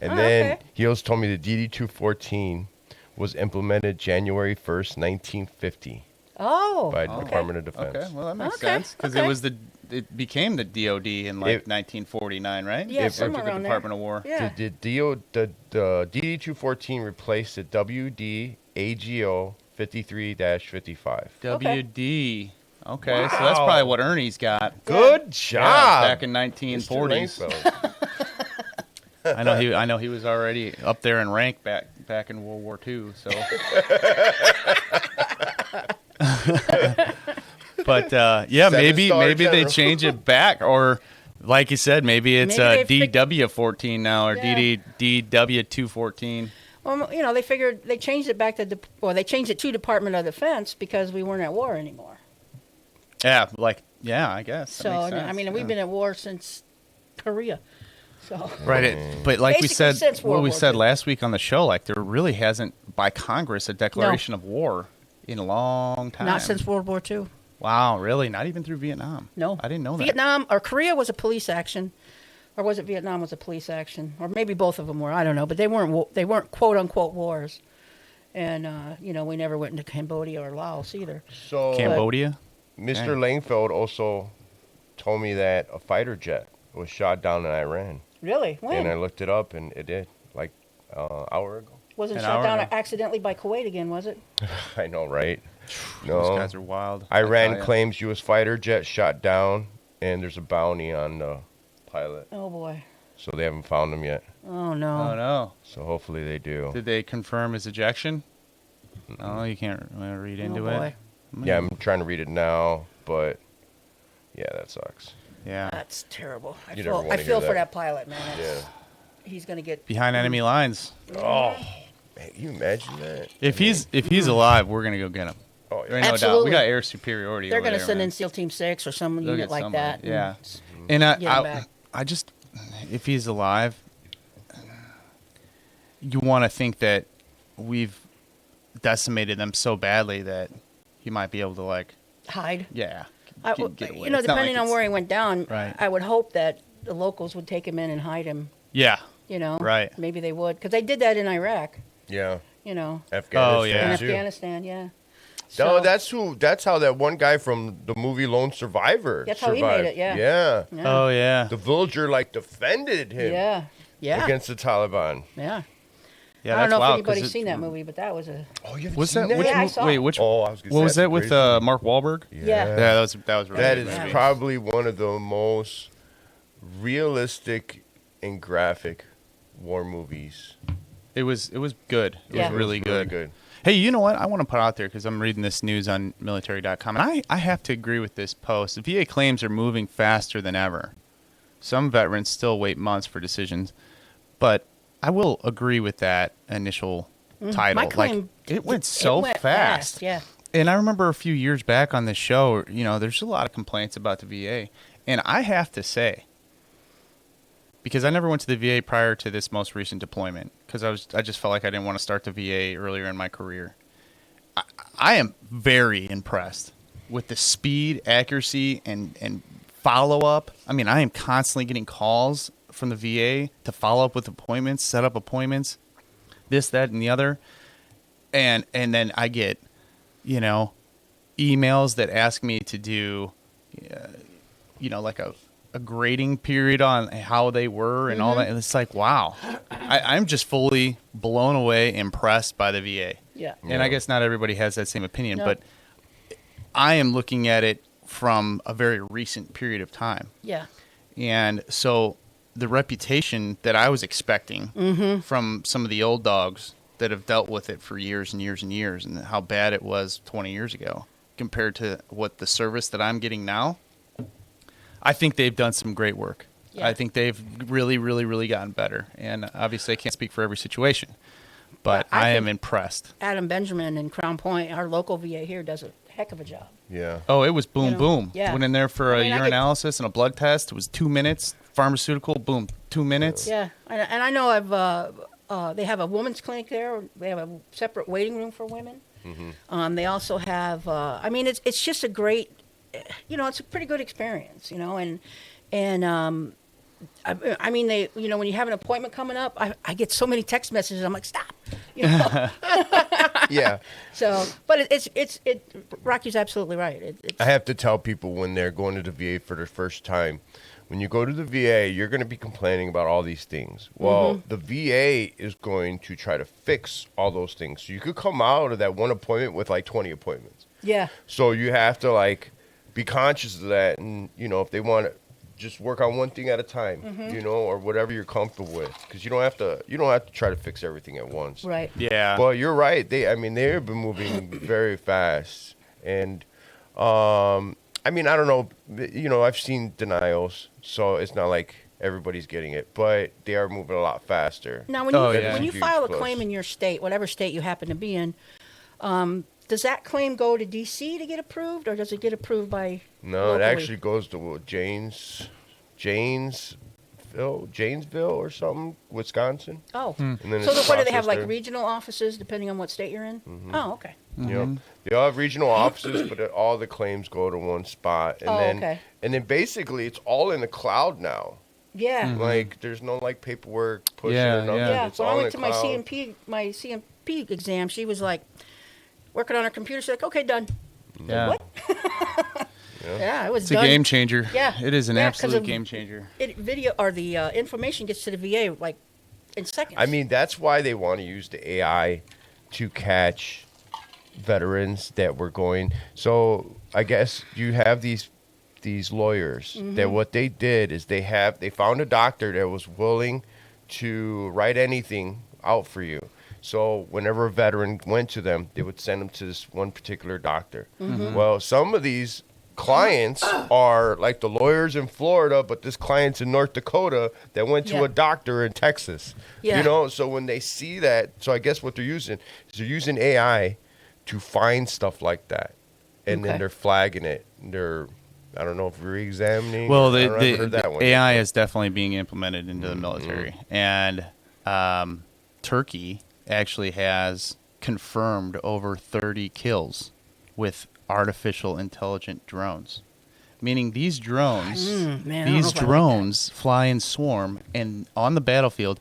And Oh, then okay. he also told me the DD-214 was implemented January 1st, 1950 Oh. by the Department of Defense. okay, well, that makes Okay, sense. Because okay. it became the DOD in like It- 1949, right? Yeah, It went somewhere to the around there. Department of War. Yeah. The DD-214 replaced the WD-AGO 53-55. WD. Okay, so that's probably what Ernie's got. Good job. Back in Mr. 1940s. Langfeld. I know he was already up there in rank back in World War II. So, but yeah, maybe Seven-star they general. change it back, or like you said, maybe it's Maybe they DW14 now, or Yeah. DW214. Well, they figured they changed it back to they changed it to Department of Defense because we weren't at war anymore. Yeah, I guess. So that makes sense. I mean, we've been at war since Korea. So Right, but like we Basically said, since what World we War said II. last week on the show, like there really hasn't by Congress a declaration of war in a long time. not since World War II. Wow, really? Not even through Vietnam? No, I didn't know that. Vietnam or Korea was a police action, or was it Vietnam was a police action, or maybe both of them were. I don't know, but they weren't quote unquote wars. And we never went into Cambodia or Laos either. So Cambodia? Mr. Dang. Langfeld also told me that a fighter jet was shot down in Iran. Really? When? And I looked it up, and it did, like hour ago. Wasn't An shot hour down ago. accidentally by Kuwait again, was it? I know, right? Those No. guys are wild. I tell Iran ya. claims U.S. fighter jet shot down, and there's a bounty on the pilot. Oh boy. So they haven't found him yet. Oh no. Oh, no. So hopefully they do. Did they confirm his ejection? Oh, you can't read into boy. it. Yeah, I'm trying to read it now, but yeah, that sucks. Yeah. That's terrible. I You never feel wanna hear for that. that pilot, man. Yeah. He's gonna get. Behind enemy lines. Oh, man, can you imagine that? If he's alive, we're gonna go get him. Oh, There yeah. ain't no doubt. Absolutely. We got air superiority. They're over gonna there, send man. in SEAL Team 6 or some They'll unit get like somebody. that. Yeah. and And get him back. I just, if he's alive, you want to think that we've decimated them so badly that he might be able to Hide. get away. It's not Depending like on it's- where he went down, Right. I would hope that the locals would take him in and hide him. Yeah. Right. Maybe they would, because they did that in Iraq. Yeah. In Afghanistan. yeah. too. Afghanistan, yeah. No, So- that's how that one guy from the movie Lone Survivor That's how he survived. made it, yeah. Yeah. Yeah. Oh yeah. The villager defended him Yeah. against the Taliban. Yeah. Yeah. I don't that's know if wild, 'cause anybody's it- seen that movie, but that was a. Oh, you haven't Was seen that which? Yeah, I saw Wait, it. which? Oh, I was gonna What say, was that's a that with crazy movie. Mark Wahlberg? Yeah. Yeah, that was really That good is movie. probably one of the most realistic and graphic war movies. It was good. It Yeah. was really It was really good. good. Hey, you know what? I want to put out there because I'm reading this news on military.com, and I have to agree with this post. The VA claims are moving faster than ever. Some veterans still wait months for decisions, but I will agree with that initial title. My claim, it went so went fast. Yeah. And I remember a few years back on this show, there's a lot of complaints about the VA. And I have to say, because I never went to the VA prior to this most recent deployment, because I just felt like I didn't want to start the VA earlier in my career. I am very impressed with the speed, accuracy, and follow-up. I mean, I am constantly getting calls from the VA to follow up with appointments, set up appointments, this, that, and the other. And then I get, emails that ask me to do, like a grading period on how they were and all that. And it's like, wow, I'm just fully blown away, impressed by the VA. Yeah. And I guess not everybody has that same opinion, No. but I am looking at it from a very recent period of time. Yeah. And so the reputation that I was expecting from some of the old dogs that have dealt with it for years and years and years, and how bad it was 20 years ago compared to what the service that I'm getting now, I think they've done some great work. Yeah. I think they've really, really, really gotten better. And obviously I can't speak for every situation, but I I am think impressed. Adam Benjamin in Crown Point, our local VA here, does a heck of a job. Yeah. Oh, it was boom, You know, boom. yeah. Went in there for I mean, a I get- urinalysis and a blood test. It was 2 minutes. Pharmaceutical, boom, 2 minutes. Yeah, and I know they have a women's clinic there. They have a separate waiting room for women. They also have. I mean, it's just a great. It's a pretty good experience. I mean, they. When you have an appointment coming up, I get so many text messages. I'm like, stop. Yeah. So, but it's Rocky's absolutely right. It's, I have to tell people when they're going to the VA for the first time, when you go to the VA, you're going to be complaining about all these things. Well, the VA is going to try to fix all those things. So you could come out of that one appointment with like 20 appointments. yeah. So you have to like be conscious of that. And, if they want to just work on one thing at a time, or whatever you're comfortable with. Because you don't have to try to fix everything at once. Right. Yeah. Well, you're right. They've been moving very fast. And, I don't know. I've seen denials, so it's not like everybody's getting it, but they are moving a lot faster. Now, when you Huge file a plus. claim in your state, whatever state you happen to be in, does that claim go to D.C. to get approved, or does it get approved by No, locally? it actually goes to Janesville or something, Wisconsin. Oh, And then so it's what do they have, processed like there. regional offices depending on what state you're in? Oh, okay. They all have regional offices, but all the claims go to one spot. And okay. And then basically it's all in the cloud now. Yeah. Like there's no like paperwork pushing Yeah, or nothing. Yeah. It's When I all in went the to cloud. my CMP exam, she was like working on her computer. She's like, "Okay, done." Yeah. What? Yeah, it was It's a done. game changer. Yeah. It is an Yeah, 'cause absolute of- game changer. The information gets to the VA like in seconds. I mean, that's why they want to use the AI to catch veterans that were going. So I guess you have these lawyers that what they did is they found a doctor that was willing to write anything out for you. So whenever a veteran went to them, they would send them to this one particular doctor. Well, some of these clients are like the lawyers in Florida, but this client's in North Dakota that went to Yeah. a doctor in Texas. Yeah. So when they see that, so I guess what they're using is they're using AI to find stuff like that. And Okay. then they're flagging it. I don't know if re-examining. Well, I haven't heard that one yet. AI is definitely being implemented into the military. And Turkey actually has confirmed over 30 kills with artificial intelligent drones. Meaning these drones, man, I don't know if I like that. fly in swarm, and on the battlefield,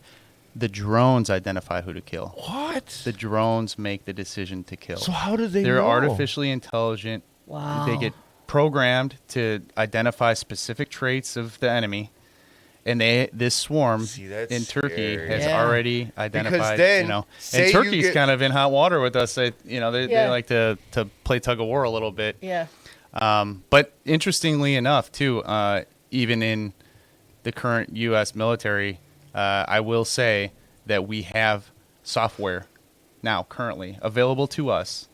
the drones identify who to kill. What? The drones make the decision to kill. So how do they They're know? artificially intelligent. Wow. They get programmed to identify specific traits of the enemy, and this swarm See, that's in Turkey scary. has Yeah. already identified. then, say and you Turkey's get- kind of in hot water with us. They Yeah. like to play tug of war a little bit. Yeah. But interestingly enough, too, even in the current U.S. military, I will say that we have software now currently available to us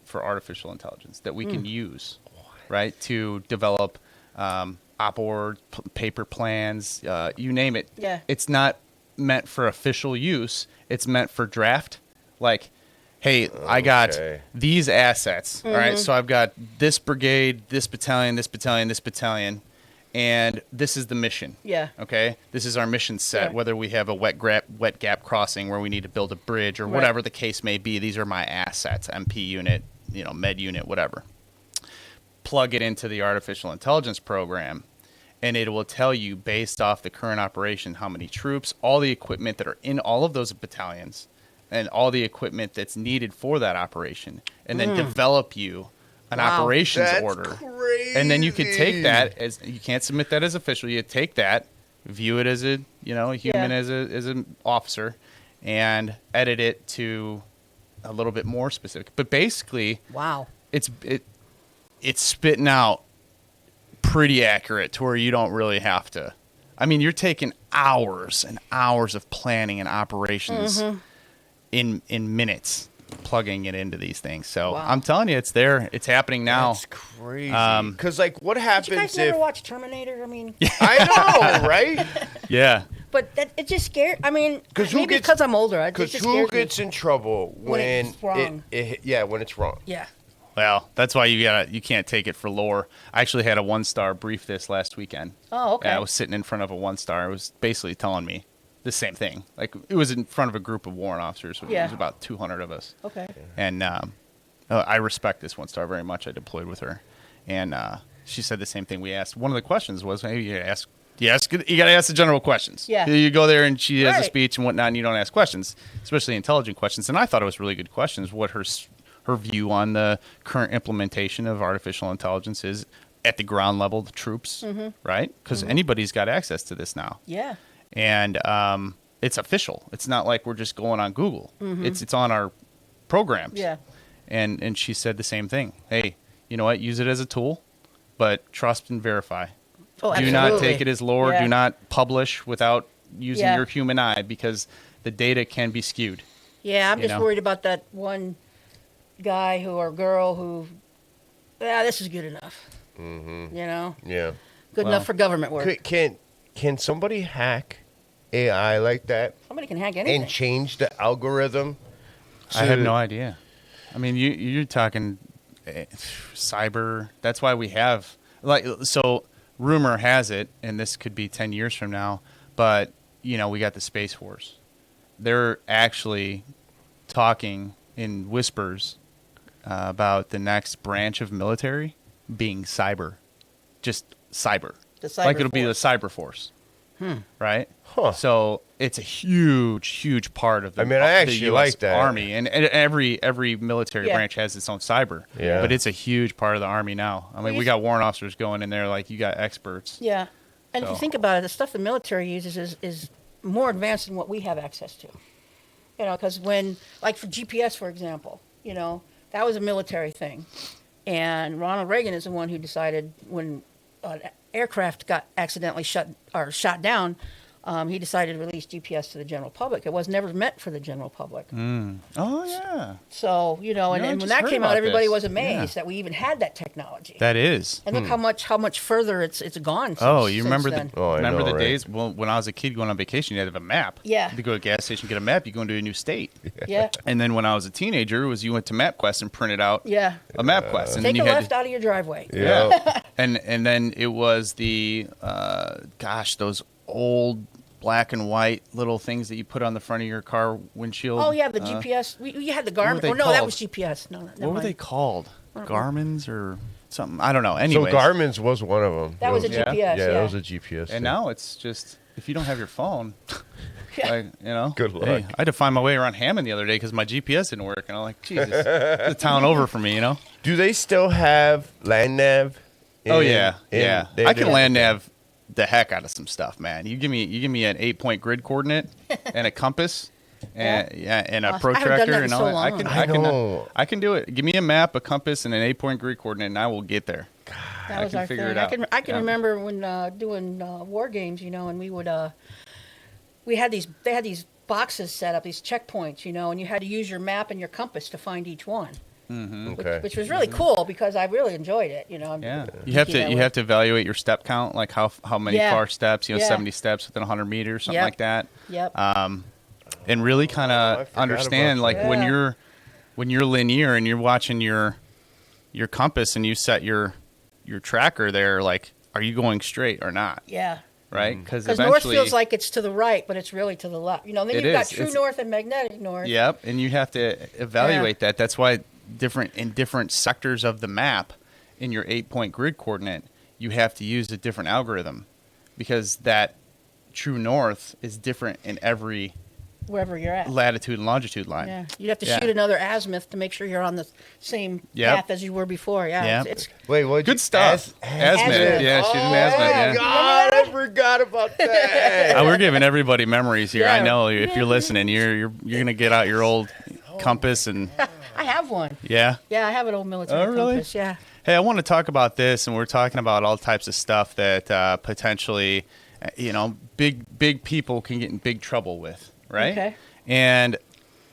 for artificial intelligence that we can use, right, to develop op board, paper plans, you name it. Yeah. It's not meant for official use. It's meant for draft. Like, hey, I got Okay. these assets. All right, so I've got this brigade, this battalion, this battalion, this battalion, and this is the mission. Yeah. Okay, this is our mission set. Yeah. Whether we have a wet gap crossing where we need to build a bridge or Right. whatever the case may be, these are my assets. MP unit, med unit, whatever. Plug it into the artificial intelligence program, and it will tell you based off the current operation how many troops, all the equipment that are in all of those battalions, and all the equipment that's needed for that operation, and then develop you an Wow. operations That's order. crazy. And then you could take that as, you can't submit that as official. You take that, view it as a human, Yeah. as an officer, and edit it to a little bit more specific. But basically, Wow. it's spitting out pretty accurate to where you don't really have to. I mean, you're taking hours and hours of planning and operations in minutes, plugging it into these things. So Wow. I'm telling you, it's there. It's happening now. That's crazy. Because, like, what happens Did you guys if... never watch Terminator? I mean, I know, right? Yeah. but it just scared. I mean, 'Cause who maybe gets- because I'm older. Because who gets in trouble when it's wrong. when it's wrong? Yeah. Well, that's why you can't take it for lore. I actually had a 1-star brief this last weekend. Oh, okay. Yeah, I was sitting in front of a 1-star. It was basically telling me the same thing. Like, it was in front of a group of warrant officers. It Yeah. was about 200 of us. Okay. And I respect this 1-star very much. I deployed with her, and she said the same thing. We asked. One of the questions was, "Hey, you got to ask the general questions." Yeah. You go there and she has a Right. speech and whatnot, and you don't ask questions, especially intelligent questions. And I thought it was really good questions. What her view on the current implementation of artificial intelligence is at the ground level, the troops, right? Because anybody's got access to this now. Yeah. And it's official. It's not like we're just going on Google. It's on our programs. Yeah. And she said the same thing. Hey, you know what? Use it as a tool, but trust and verify. Oh, Do absolutely. not take it as lore. Yeah. Do not publish without using Yeah. your human eye, because the data can be skewed. Yeah, I'm you just know? worried about that one guy or girl who, this is good enough. Mm-hmm. You know, Yeah. good enough for government work. Can somebody hack AI like that Somebody can hack anything. and change the algorithm? I have no idea. I mean, you're talking cyber. That's why we have, like, so rumor has it, and this could be 10 years from now, but, you know, we got the Space Force. They're actually talking in whispers about the next branch of military being cyber. Just cyber. The Like, it'll be the Cyberforce. Cyberforce. Right? Huh. So it's a huge part of the, I mean, I the actually US like that. Army. And every military Yeah. branch has its own cyber. Yeah. But it's a huge part of the Army now. I mean, we got warrant officers going in there like you got experts. Yeah. And if you So- think about it, the stuff the military uses is more advanced than what we have access to. You know, because when, like for GPS, for example, you know, that was a military thing. And Ronald Reagan is the one who decided when an aircraft got accidentally shot down, he decided to release GPS to the general public. It was never meant for the general public. Oh, yeah. So, you know, You know, I and when just that heard came out, about everybody this. was amazed Yeah. that we even had that technology. That is. And look how much further it's gone. Since, Oh, you since remember then. the Oh, I remember know, the right? days when I was a kid going on vacation, you had to have a map. Yeah. You go to a gas station, get a map, you go into a new state. Yeah. And then when I was a teenager, it was you went to MapQuest and printed out Yeah. a MapQuest. And Take then a you had left out of your driveway. Yeah. and then it was the those old black and white little things that you put on the front of your car windshield. Oh yeah, the GPS. We had the were Garmin. they Oh no, that called? was GPS. No, never What were they mind. called? Garmin's or something? I don't know. So Anyways, Garmin's was one of them. That was a Yeah. GPS. Yeah, Yeah, that was a GPS. and now it's just if you don't have your phone, Yeah. like, you know, Good luck. Hey, I had to find my way around Hammond the other day because my GPS didn't work, and I'm like, Jesus, the town over for me, you know. Do they still have land nav? Oh yeah, yeah. I can do? land nav the heck out of some stuff, man. You give me an 8-point grid coordinate and a compass and and a I haven't done protractor that in and so all that. long. I know. I can do it. Give me a map, a compass, and an 8-point grid coordinate, and I will get there. that I was can our figure thing. it out. I can Yeah. remember when doing war games, you know, and we would they had these boxes set up, these checkpoints, you know, and you had to use your map and your compass to find each one, Okay. which was really cool because I really enjoyed it, you know. Yeah, I'm you have geeky that to way. evaluate your step count, like how many Yeah. far steps, Yeah. 70 steps within 100 meters, something Yep. like that. Yep. And really kind I of forgot understand, about like that. when Yeah. you're linear and you're watching your compass and you set your tracker there, like, are you going straight or not? Yeah. Right? Because Because north feels like it's to the right, but it's really to the left. You know, and then It you've got is. true It's- north and magnetic north. Yep, and you have to evaluate that. That's why different sectors of the map in your 8-point grid coordinate, you have to use a different algorithm because that true north is different in every Wherever you're at. latitude and longitude line. Yeah, you'd have to Yeah. shoot another azimuth to make sure you're on the same Yep. path as you were before. Yeah, Yep. it's Wait, what? Good stuff. Azimuth. Azimuth. Yeah, shooting azimuth. Oh Yeah. God, I forgot about that. We're giving everybody memories here. I Yeah. know if you're listening, you're gonna get out your old compass and I have one. Yeah. Yeah, I have an old military Oh, really? compass. Yeah. Hey, I want to talk about this, and we're talking about all types of stuff that potentially, big people can get in big trouble with, right? Okay. And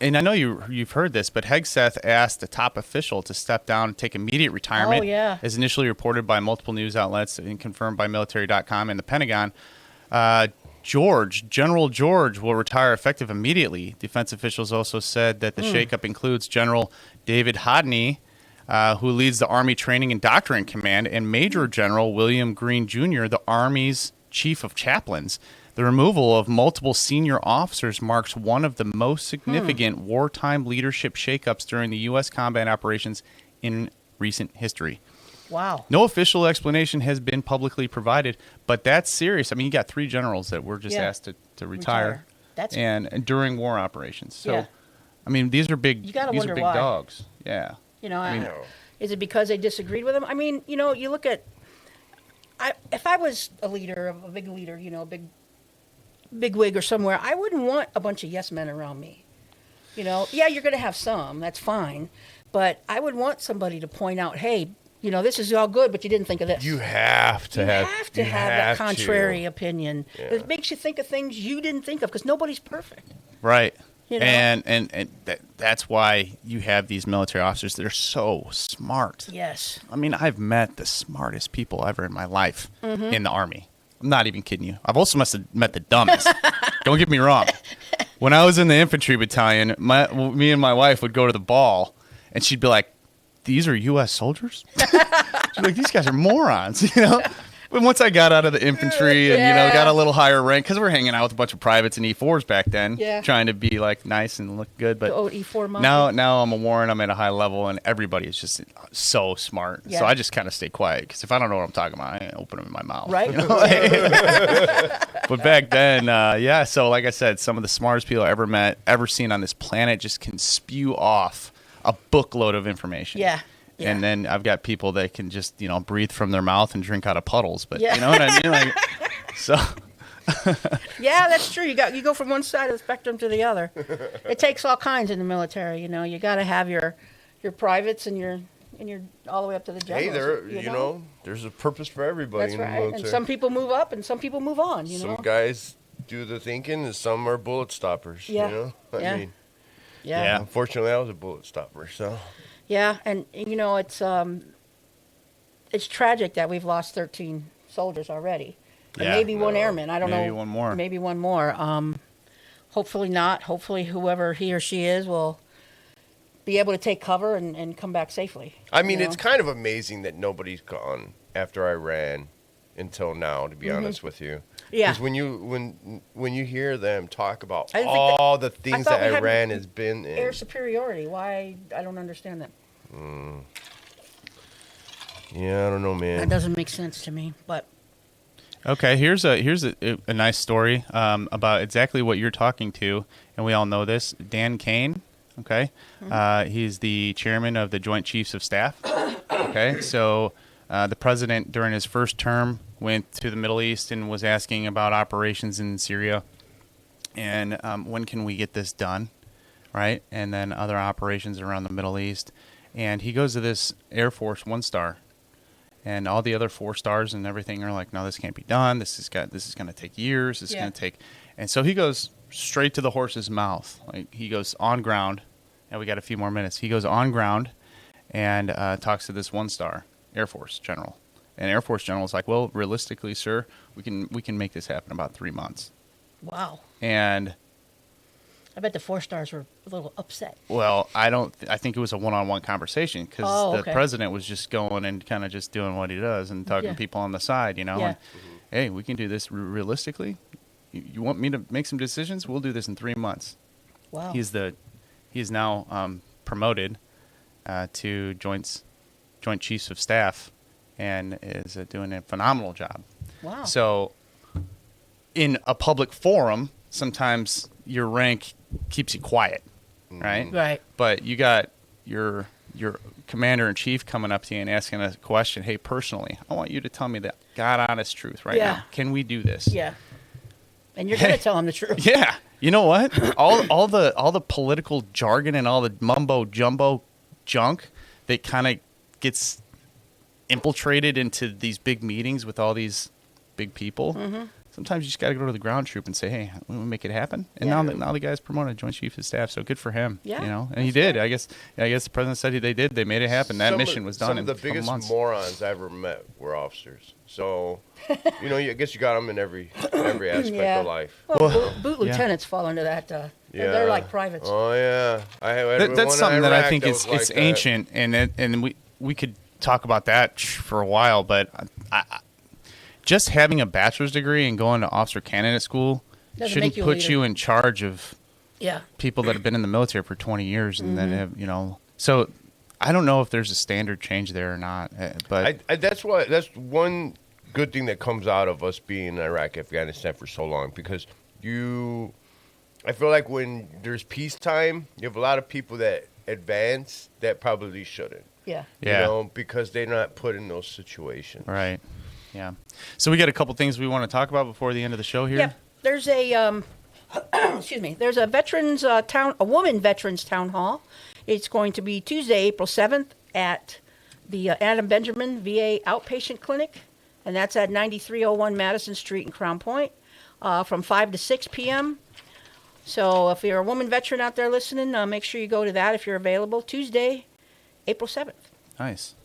I know you've heard this, but Hegseth asked a top official to step down and take immediate retirement. Oh, yeah. As initially reported by multiple news outlets and confirmed by military.com and the Pentagon. General George will retire effective immediately. Defense officials also said that the shakeup includes General David Hodney, who leads the Army Training and Doctrine Command, and Major General William Green Jr., the Army's Chief of Chaplains. The removal of multiple senior officers marks one of the most significant wartime leadership shakeups during the U.S. combat operations in recent history. Wow. No official explanation has been publicly provided, but that's serious. I mean, you got 3 generals that were just asked to retire. That's and during war operations. So, Yeah. I mean, these are big. You gotta these wonder are big why. dogs. Yeah. Is it because they disagreed with him? I mean, you look at. If I was a leader, a big leader, a big wig or somewhere, I wouldn't want a bunch of yes men around me. Yeah, you're going to have some. That's fine, but I would want somebody to point out, hey, this is all good, but you didn't think of this. You have to have that contrary opinion. It makes you think of things you didn't think of because nobody's perfect. Right. You know? And that's why you have these military officers that are so smart. Yes. I mean, I've met the smartest people ever in my life in the Army. I'm not even kidding you. I've also must have met the dumbest. Don't get me wrong. When I was in the infantry battalion, me and my wife would go to the ball, and she'd be like, "These are U.S. soldiers?" She's like, "These guys are morons," But once I got out of the infantry and, got a little higher rank, because we're hanging out with a bunch of privates and E4s back then, trying to be, like, nice and look good. But the old E4 mom. now I'm a warrant, I'm at a high level, and everybody is just so smart. Yeah. So I just kind of stay quiet, because if I don't know what I'm talking about, I ain't opening my mouth. Right? But back then, so like I said, some of the smartest people I ever seen on this planet just can spew off a bookload of information. Yeah. And then I've got people that can just, breathe from their mouth and drink out of puddles. But Yeah. you know what I mean? Like, so. Yeah, that's true. You go from one side of the spectrum to the other. It takes all kinds in the military. You got to have your privates and your all the way up to the generals. Hey, there's a purpose for everybody That's in the right. military. And some people move up, and some people move on. Some guys do the thinking, and some are bullet stoppers. Yeah. I mean, Yeah. unfortunately, I was a bullet stopper, so. Yeah, and it's tragic that we've lost 13 soldiers already. And maybe one airman. I don't know. Maybe one more. Maybe one more. Hopefully not. Hopefully whoever he or she is will be able to take cover and come back safely. I mean, it's kind of amazing that nobody's gone after I ran until now, to be honest with you. Yeah. Because when you hear them talk about all the things that Iran has been in. Air superiority. Why? I don't understand that. Yeah, I don't know, man. That doesn't make sense to me, but. Okay, here's a nice story about exactly what you're talking to, and we all know this. Dan Kane, okay? He's the chairman of the Joint Chiefs of Staff, okay? So the president, during his first term, went to the Middle East and was asking about operations in Syria and when can we get this done, right? And then other operations around the Middle East. And he goes to this Air Force 1-star. And all the other 4-stars and everything are like, no, this can't be done. This is going to take years. This is going to take. And so he goes straight to the horse's mouth. Like he goes on ground, and we got a few more minutes. He goes on ground and talks to this 1-star Air Force general. And Air Force general is like, well, realistically, sir, we can make this happen in about 3 months. Wow. And I bet the 4-stars were a little upset. well, I think it was a one-on-one conversation because the president was just going and kind of just doing what he does and talking to people on the side, Yeah. And, hey, we can do this realistically. You want me to make some decisions? We'll do this in 3 months. Wow. He's now promoted to Joint Chiefs of Staff and is doing a phenomenal job. Wow. So in a public forum, sometimes your rank keeps you quiet, right? Right. But you got your commander-in-chief coming up to you and asking a question. Hey, personally, I want you to tell me the God-honest truth right now. Can we do this? Yeah. And you're going to tell him the truth. Yeah. You know what? all the political jargon and all the mumbo jumbo junk that kind of gets infiltrated into these big meetings with all these big people. Mm-hmm. Sometimes you just got to go to the ground troop and say, "Hey, we want to make it happen." And Yeah. now the guy's promoted Joint Chief of Staff, so good for him. Yeah, you know, and he did. I guess the president said they did. They made it happen. That mission was done Some in of a the couple biggest months. morons I ever met were officers. So, you know, I guess you got them in every aspect Yeah. of life. Well, boot yeah. lieutenants fall into that. Yeah. They're like privates. Oh yeah, That's something that I think is it's ancient, and we could talk about that for a while. But just having a bachelor's degree and going to officer candidate school Doesn't shouldn't make you a put leader. you in charge of Yeah. people that have been in the military for 20 years and then Mm-hmm. have, So I don't know if there's a standard change there or not. But That's one good thing that comes out of us being in Iraq, Afghanistan for so long, because I feel like when there's peacetime, you have a lot of people that advance that probably shouldn't. Yeah. Yeah. You know, because they're not put in those situations. right. Yeah. So we got a couple things we want to talk about before the end of the show here. Yep. There's a excuse me. There's a woman veterans town hall. It's going to be Tuesday, April 7th at the Adam Benjamin VA Outpatient Clinic, and that's at 9301 Madison Street in Crown Point, from 5 to 6 p.m. So if you're a woman veteran out there listening, make sure you go to that if you're available. Tuesday, April 7th. Nice.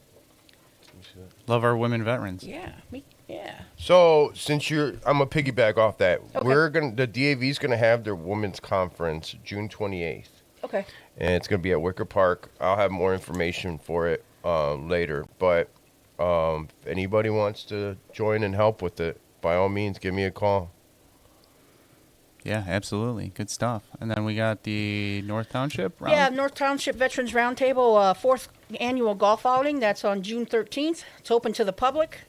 Love our women veterans. Yeah. Yeah. So since I'm gonna piggyback off that. Okay. The DAV's gonna have their women's conference June 28th, Okay. and it's gonna be at Wicker Park. I'll have more information for it later. But if anybody wants to join and help with it, by all means, give me a call. Yeah, absolutely. Good stuff. And then we got the North Township round. Yeah, North Township Veterans Roundtable, fourth annual golf outing. That's on June 13th. It's open to the public.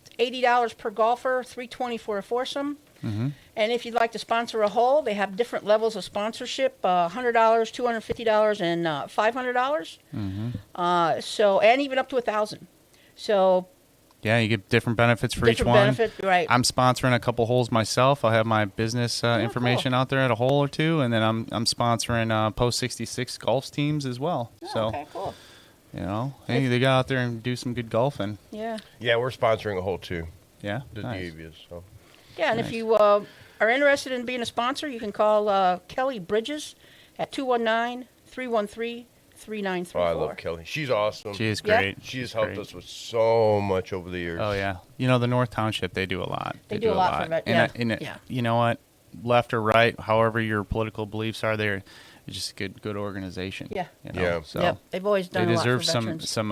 It's $80 per golfer, $320 for a foursome. Mm-hmm. And if you'd like to sponsor a hole, they have different levels of sponsorship: $100, $250, and $500. Mm-hmm. And even up to $1,000. So Yeah, you get different benefits for each different one. benefit, right? I'm sponsoring a couple holes myself. I'll have my business information out there at a hole or two, and then I'm sponsoring Post 66 golf teams as well. Oh, So okay, cool. hey, they got out there and do some good golfing. Yeah. Yeah, we're sponsoring a hole too. Yeah, The nice. DAV is. So. Yeah, and Nice. if you are interested in being a sponsor, you can call Kelly Bridges at 219-313-3934. Oh, I love Kelly. She's awesome. She is Yeah. great. She has She's helped great. us with so much over the years. Oh yeah, the North Township, they do a lot. They do a lot for And yeah. you know what, left or right, however your political beliefs are, it's just a good organization. Yeah. Yeah. So Yep, they've always they done a lot for deserve veterans. some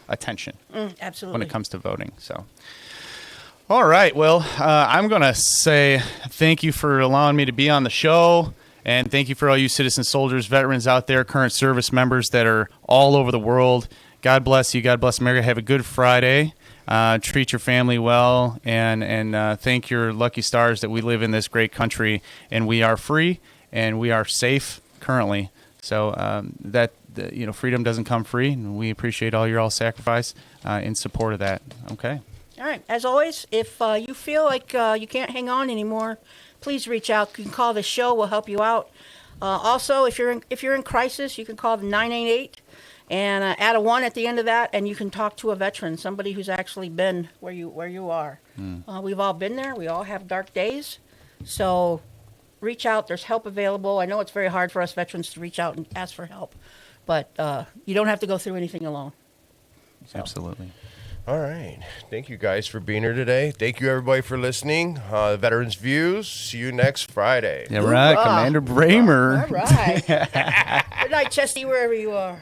attention Absolutely. when it comes to voting. So. All right. Well, I'm going to say thank you for allowing me to be on the show. And thank you for all you citizen soldiers, veterans out there, current service members that are all over the world. God bless you. God bless America. Have a good Friday. Treat your family well. And thank your lucky stars that we live in this great country. And we are free and we are safe currently. So freedom doesn't come free. And we appreciate all your sacrifice in support of that. Okay. All right. As always, if you feel like you can't hang on anymore, please reach out. You can call the show. We'll help you out. Also, if you're in crisis, you can call the 988 and add a 1 at the end of that, and you can talk to a veteran, somebody who's actually been where you are. We've all been there. We all have dark days. So reach out. There's help available. I know it's very hard for us veterans to reach out and ask for help, but you don't have to go through anything alone. So. Absolutely. All right. Thank you guys for being here today. Thank you, everybody, for listening. Veterans Views. See you next Friday. Yeah, right. Hoorah. Commander Bramer. All right. Good night, Chesty, wherever you are.